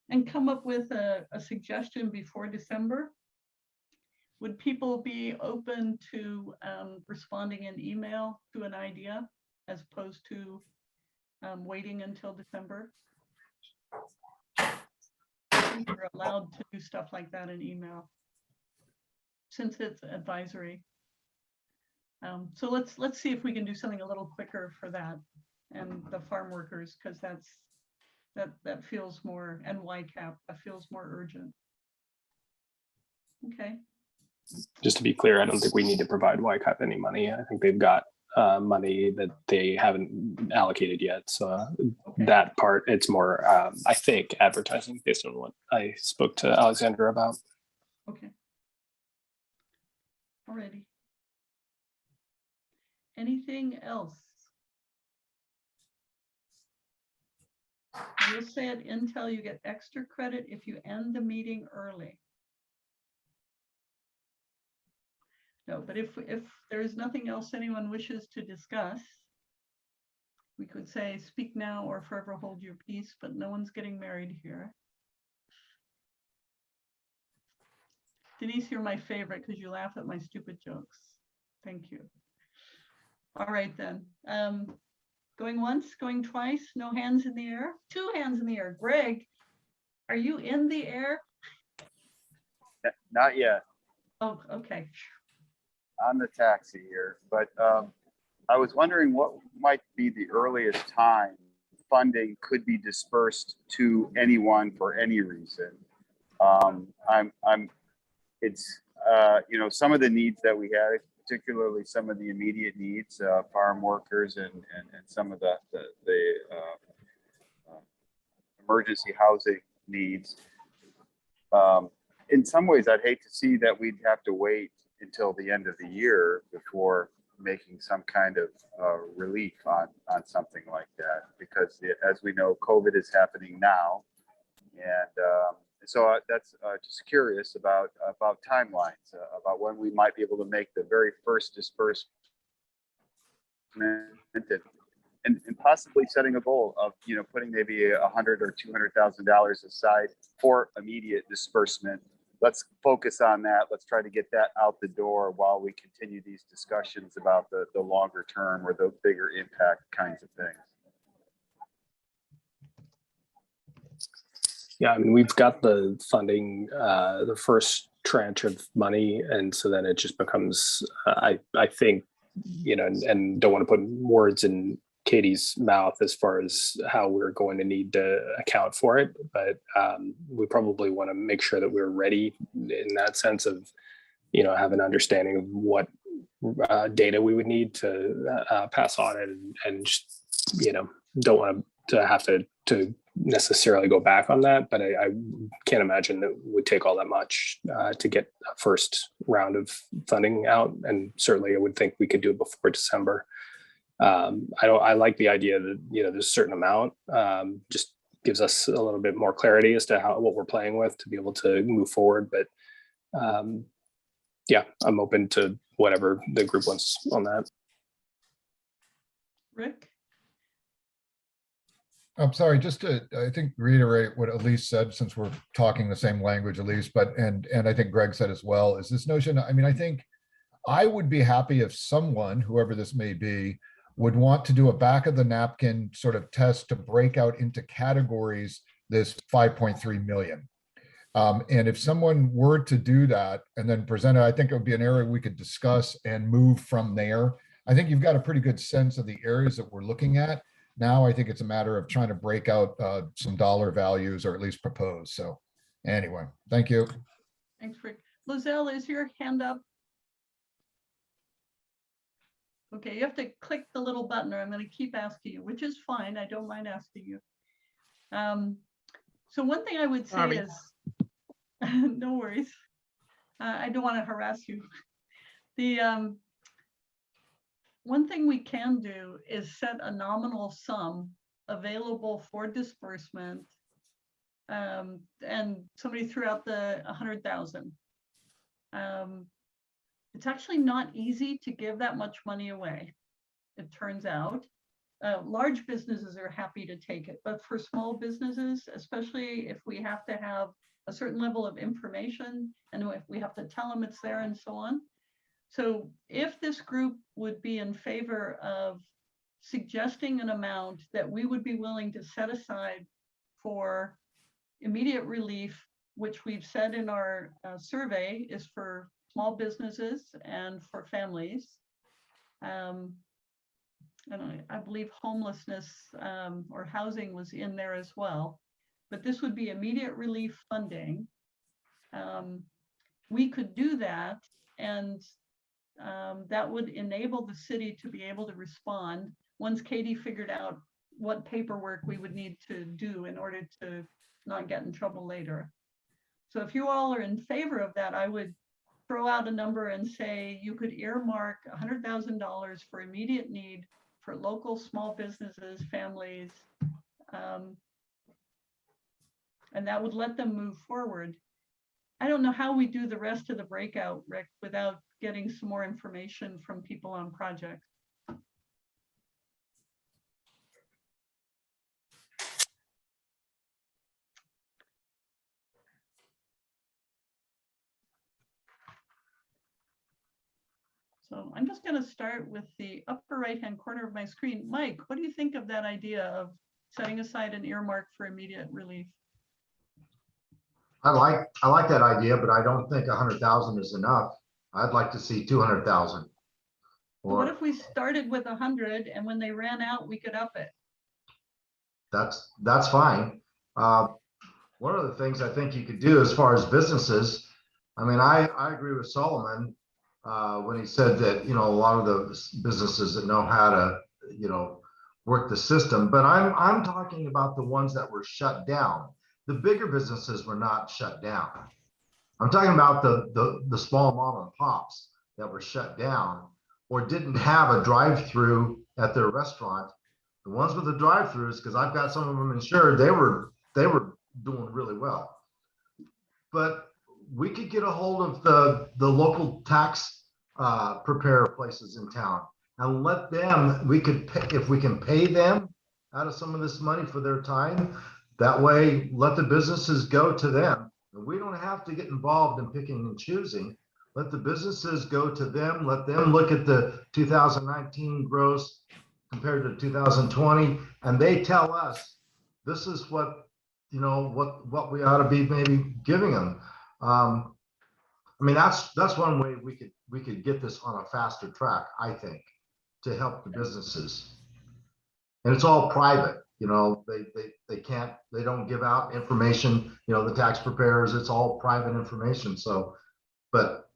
and come up with a suggestion before December, would people be open to responding in email to an idea as opposed to waiting until December? I think we're allowed to do stuff like that in email since it's advisory. So let's see if we can do something a little quicker for that and the farm workers, because that feels more, and YCAP, that feels more urgent. Okay. Just to be clear, I don't think we need to provide YCAP any money. I think they've got money that they haven't allocated yet. So Okay. that part, it's more, I think, advertising based on what I spoke to Alexandra about. Okay. Alrighty. Anything else? I will say at Intel, you get extra credit if you end the meeting early. No, but if there is nothing else anyone wishes to discuss, we could say speak now or forever hold your peace, but no one's getting married here. Denise, you're my favorite because you laugh at my stupid jokes. Thank you. All right then. Going once, going twice, no hands in the air, 2 hands in the air. Greg, are you in the air? Not yet. Oh, okay. On the taxi here, but I was wondering what might be the earliest time funding could be dispersed to anyone for any reason. It's you know, some of the needs that we have, particularly some of the immediate needs, farm workers and some of the emergency housing needs. In some ways, I'd hate to see that we'd have to wait until the end of the year before making some kind of relief on something like that, because as we know, COVID is happening now, and so that's just curious about timelines, about when we might be able to make the very first disbursement, and possibly setting a goal of, you know, putting maybe $100,000 or $200,000 aside for immediate disbursement. Let's focus on that. Let's try to get that out the door while we continue these discussions about the longer term or the bigger impact kinds of things. Yeah, I mean, we've got the funding, the first tranche of money, and so then it just becomes, I think, you know, and don't want to put words in Katie's mouth as far as how we're going to need to account for it, but we probably want to make sure that we're ready in that sense of, you know, have an understanding of what data we would need to pass on it, and just, you know, don't want to have to necessarily go back on that, but I can't imagine that it would take all that much to get a first round of funding out, and certainly I would think we could do it before December. I like the idea that, there's a certain amount, just gives us a little bit more clarity as to what we're playing with to be able to move forward. But yeah, I'm open to whatever the group wants on that. Rick? I'm sorry, just to, I think, reiterate what Elise said, since we're talking the same language, Elise, but, and I think Greg said as well, is this notion, I mean, I think I would be happy if someone, whoever this may be, would want to do a back of the napkin sort of test to break out into categories this 5.3 million. And if someone were to do that and then present it, I think it would be an area we could discuss and move from there. I think you've got a pretty good sense of the areas that we're looking at. Now, I think it's a matter of trying to break out some dollar values, or at least propose. So anyway, thank you. Thanks, Rick. Lizelle, is your hand up? Okay, you have to click the little button, or I'm going to keep asking you, which is fine. I don't mind asking you. So one thing I would say Sorry. is, no worries. I don't want to harass you. The one thing we can do is set a nominal sum available for disbursement. And somebody threw out the 100,000. It's actually not easy to give that much money away, it turns out. Large businesses are happy to take it, but for small businesses, especially if we have to have a certain level of information and if we have to tell them it's there and so on. So if this group would be in favor of suggesting an amount that we would be willing to set aside for immediate relief, which we've said in our survey is for small businesses and for families. And I believe homelessness or housing was in there as well, but this would be immediate relief funding. We could do that, and that would enable the city to be able to respond once Katie figured out what paperwork we would need to do in order to not get in trouble later. So if you all are in favor of that, I would throw out a number and say you could earmark $100,000 for immediate need for local small businesses, families, and that would let them move forward. I don't know how we do the rest of the breakout, Rick, without getting some more information from people on projects. So I'm just going to start with the upper right-hand corner of my screen. Mike, what do you think of that idea of setting aside an earmark for immediate relief? I like that idea, but I don't think 100,000 is enough. I'd like to see 200,000. Well, what if we started with 100 and when they ran out, we could up it? That's fine. One of the things I think you could do as far as businesses, I mean, I agree with Solomon when he said that, a lot of the businesses that know how to, work the system, but I'm talking about the ones that were shut down. The bigger businesses were not shut down. I'm talking about the small mom and pops that were shut down or didn't have a drive-through at their restaurant. The ones with the drive-throughs, because I've got some of them insured, they were doing really well. But we could get a hold of the local tax preparer places in town and let them, if we can pay them out of some of this money for their time, that way let the businesses go to them. And we don't have to get involved in picking and choosing. Let the businesses go to them, let them look at the 2019 gross compared to 2020, and they tell us this is what what we ought to be maybe giving them. I mean, that's one way we could get this on a faster track, I think, to help the businesses. And it's all private, they don't give out information, the tax preparers, it's all private information. So, but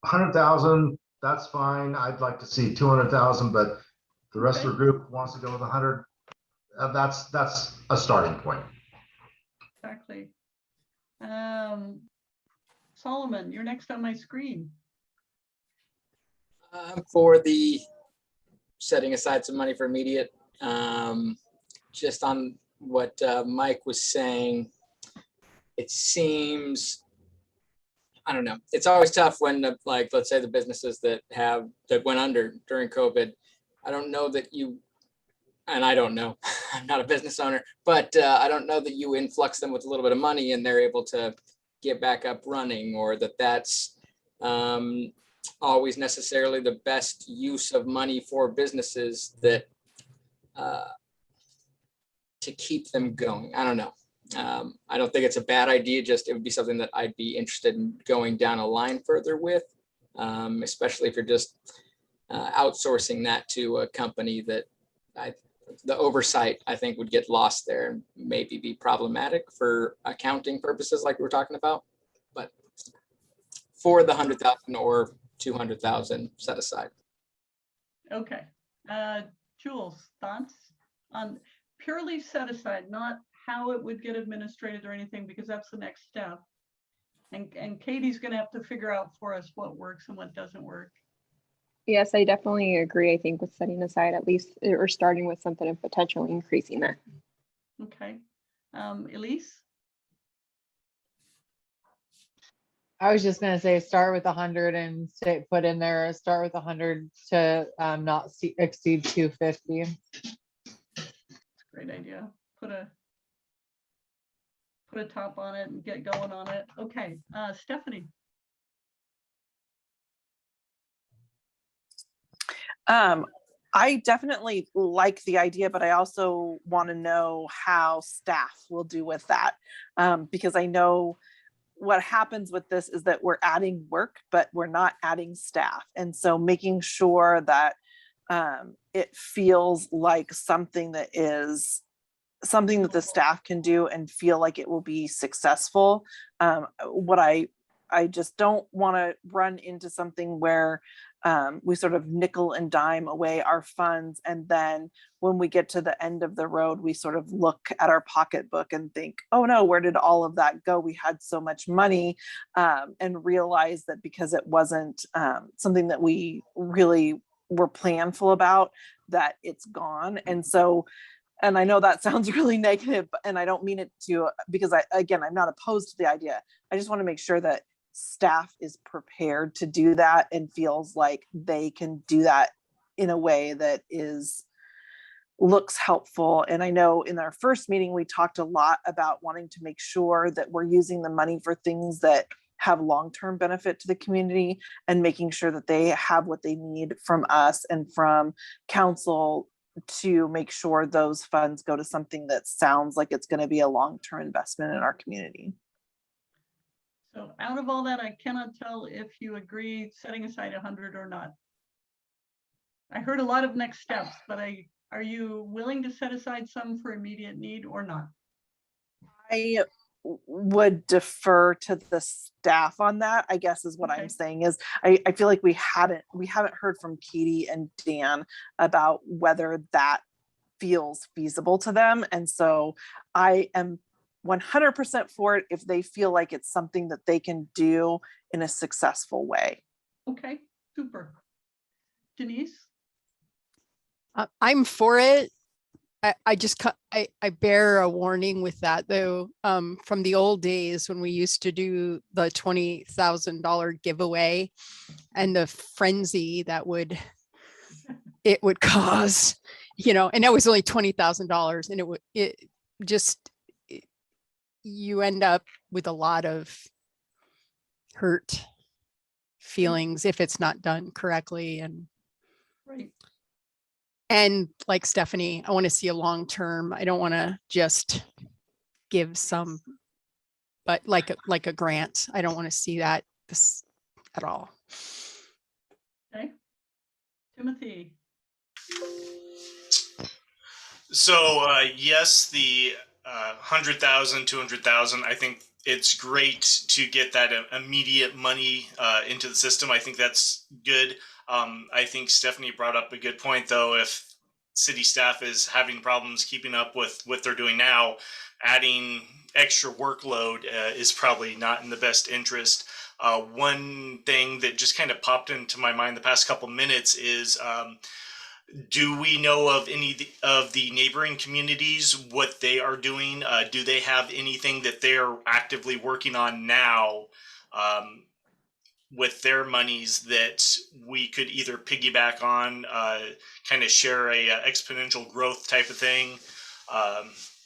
100,000, that's fine. I'd like to see 200,000, but the rest of the group wants to go with 100. That's a starting point. Exactly. Solomon, you're next on my screen. For the setting aside some money for immediate. Just on what Mike was saying, it seems, I don't know. It's always tough when, like, let's say the businesses that went under during COVID. I don't know that you, and I don't know, I'm not a business owner, but I don't know that you influx them with a little bit of money and they're able to get back up running, or that's always necessarily the best use of money for businesses that to keep them going. I don't know. I don't think it's a bad idea. Just it would be something that I'd be interested in going down a line further with, especially if you're just outsourcing that to a company that the oversight, I think, would get lost there and maybe be problematic for accounting purposes like we were talking about. But for the 100,000 or 200,000 set aside. Okay. Jules, thoughts on purely set aside, not how it would get administrated or anything, because that's the next step. And Katie's going to have to figure out for us what works and what doesn't work. Yes, I definitely agree. I think with setting aside at least, or starting with something and potentially increasing that. Okay. Elise? I was just gonna say, start with 100 and put in there, start with 100 to not exceed 250. Great idea. Put a top on it and get going on it. Okay, Stephanie. I definitely like the idea, but I also want to know how staff will do with that, because I know what happens with this is that we're adding work, but we're not adding staff. And so making sure that it feels like something that the staff can do and feel like it will be successful. What I just don't want to run into something where we sort of nickel and dime away our funds. And then when we get to the end of the road, we sort of look at our pocketbook and think, oh no, where did all of that go? We had so much money, and realize that because it wasn't something that we really were planful about, that it's gone. And so, and I know that sounds really negative, and I don't mean it to, because I'm not opposed to the idea. I just want to make sure that staff is prepared to do that and feels like they can do that in a way that looks helpful. And I know in our first meeting, we talked a lot about wanting to make sure that we're using the money for things that have long-term benefit to the community, and making sure that they have what they need from us and from council to make sure those funds go to something that sounds like it's going to be a long-term investment in our community. So out of all that, I cannot tell if you agree setting aside 100 or not. I heard a lot of next steps, but are you willing to set aside some for immediate need or not? I would defer to the staff on that, I guess, is what I'm saying. Is I feel like we haven't heard from Katie and Dan about whether that feels feasible to them. And so I am 100% for it if they feel like it's something that they can do in a successful way. Okay, super. Denise? I'm for it. I bear a warning with that though, from the old days when we used to do the $20,000 giveaway and the frenzy that it would cause, and that was only $20,000, and you end up with a lot of hurt feelings if it's not done correctly. And right. And like Stephanie, I want to see a long term. I don't want to just give some, but like a grant. I don't want to see that at all. Okay. Timothy. So yes, the 100,000, 200,000. I think it's great to get that immediate money into the system. I think that's good. I think Stephanie brought up a good point, though. If city staff is having problems keeping up with what they're doing now, adding extra workload is probably not in the best interest. One thing that just kind of popped into my mind the past couple minutes is Do we know of any of the neighboring communities, what they are doing? Do they have anything that they're actively working on now with their monies that we could either piggyback on, kind of share a exponential growth type of thing?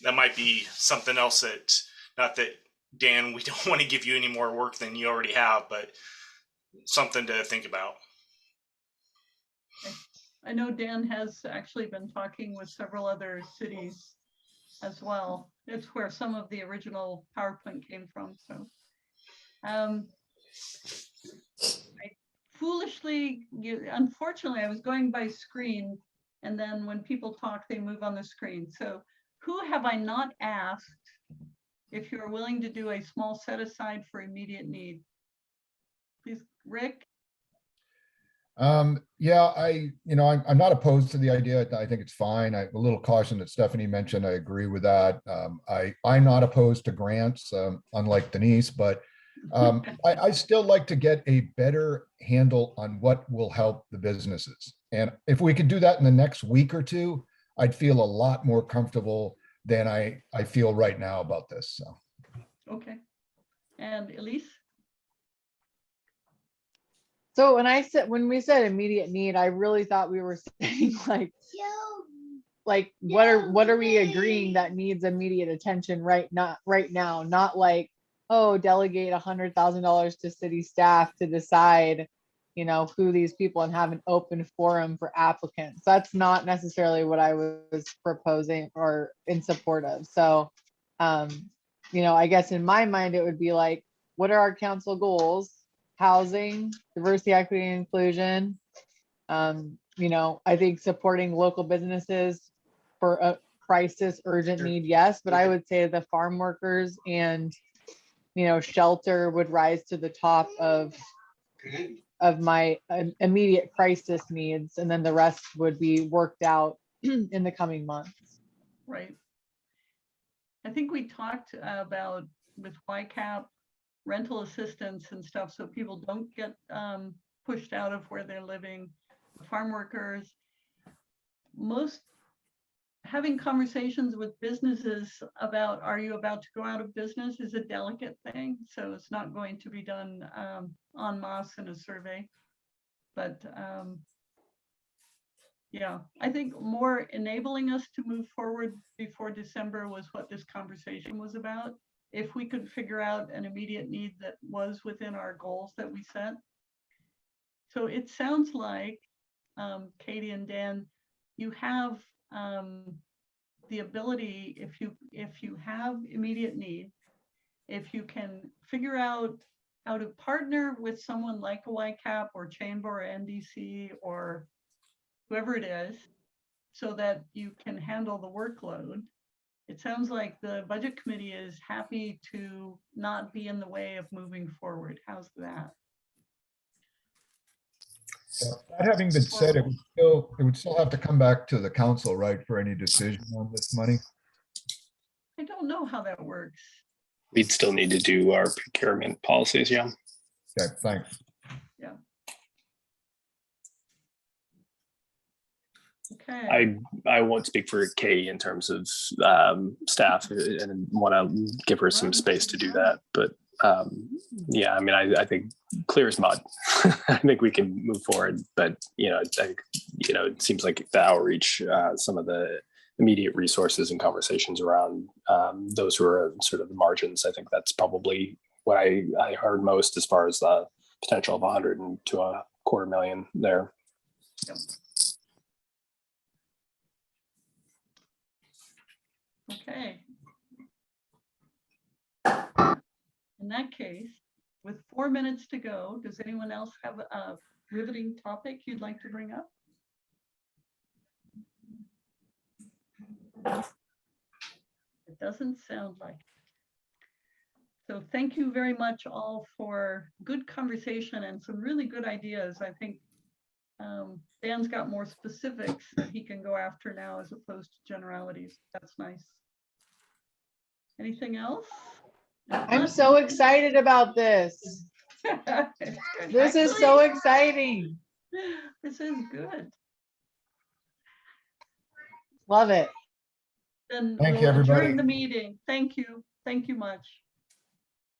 That might be something else that, not that, Dan, we don't want to give you any more work than you already have, but something to think about. I know Dan has actually been talking with several other cities as well. It's where some of the original PowerPoint came from. So, I foolishly, unfortunately, I was going by screen, and then when people talk, they move on the screen. So, who have I not asked if you're willing to do a small set aside for immediate need? Please, Rick. Yeah, I'm not opposed to the idea. I think it's fine. I'm a little caution that Stephanie mentioned. I agree with that. I'm not opposed to grants, unlike Denise, but I still like to get a better handle on what will help the businesses. And if we could do that in the next week or two, I'd feel a lot more comfortable than I feel right now about this. So. Okay. And Elise? So when we said immediate need, I really thought we were saying like what are we agreeing that needs immediate attention right now, not like, oh, delegate $100,000 to city staff to decide, who these people and have an open forum for applicants. That's not necessarily what I was proposing or in support of. So, I guess in my mind, it would be like, what are our council goals? Housing, diversity, equity, and inclusion. I think supporting local businesses for a crisis urgent need, yes, but I would say the farm workers and shelter would rise to the top of my immediate crisis needs, and then the rest would be worked out in the coming months. Right. I think we talked about with YCAP rental assistance and stuff, so people don't get pushed out of where they're living. Farm workers, having conversations with businesses about, are you about to go out of business, is a delicate thing. So it's not going to be done en masse in a survey. But yeah, I think more enabling us to move forward before December was what this conversation was about. If we could figure out an immediate need that was within our goals that we set. So it sounds like, Katie and Dan, you have the ability, if you have immediate need, if you can figure out how to partner with someone like a YCAP or Chamber or NDC or whoever it is, so that you can handle the workload. It sounds like the budget committee is happy to not be in the way of moving forward. How's that? That having been said, it would still have to come back to the council, right, for any decision on this money? I don't know how that works. We'd still need to do our procurement policies, yeah. Okay, thanks. Yeah. Okay. I won't speak for Kay in terms of staff and want to give her some space to do that. But yeah, I mean, I think clear as mud. I think we can move forward. But, it seems like the outreach, some of the immediate resources and conversations around those who are sort of the margins, I think that's probably what I heard most as far as the potential of 100 to $250,000 there. Yep. Okay. In that case, with 4 minutes to go, does anyone else have a riveting topic you'd like to bring up? It doesn't sound like it. So thank you very much all for good conversation and some really good ideas. I think Dan's got more specifics that he can go after now as opposed to generalities. That's nice. Anything else? I'm so excited about this. This is so exciting. This is good. Love it. Then Thank you, we'll adjourn everybody. the meeting. Thank you. Thank you much.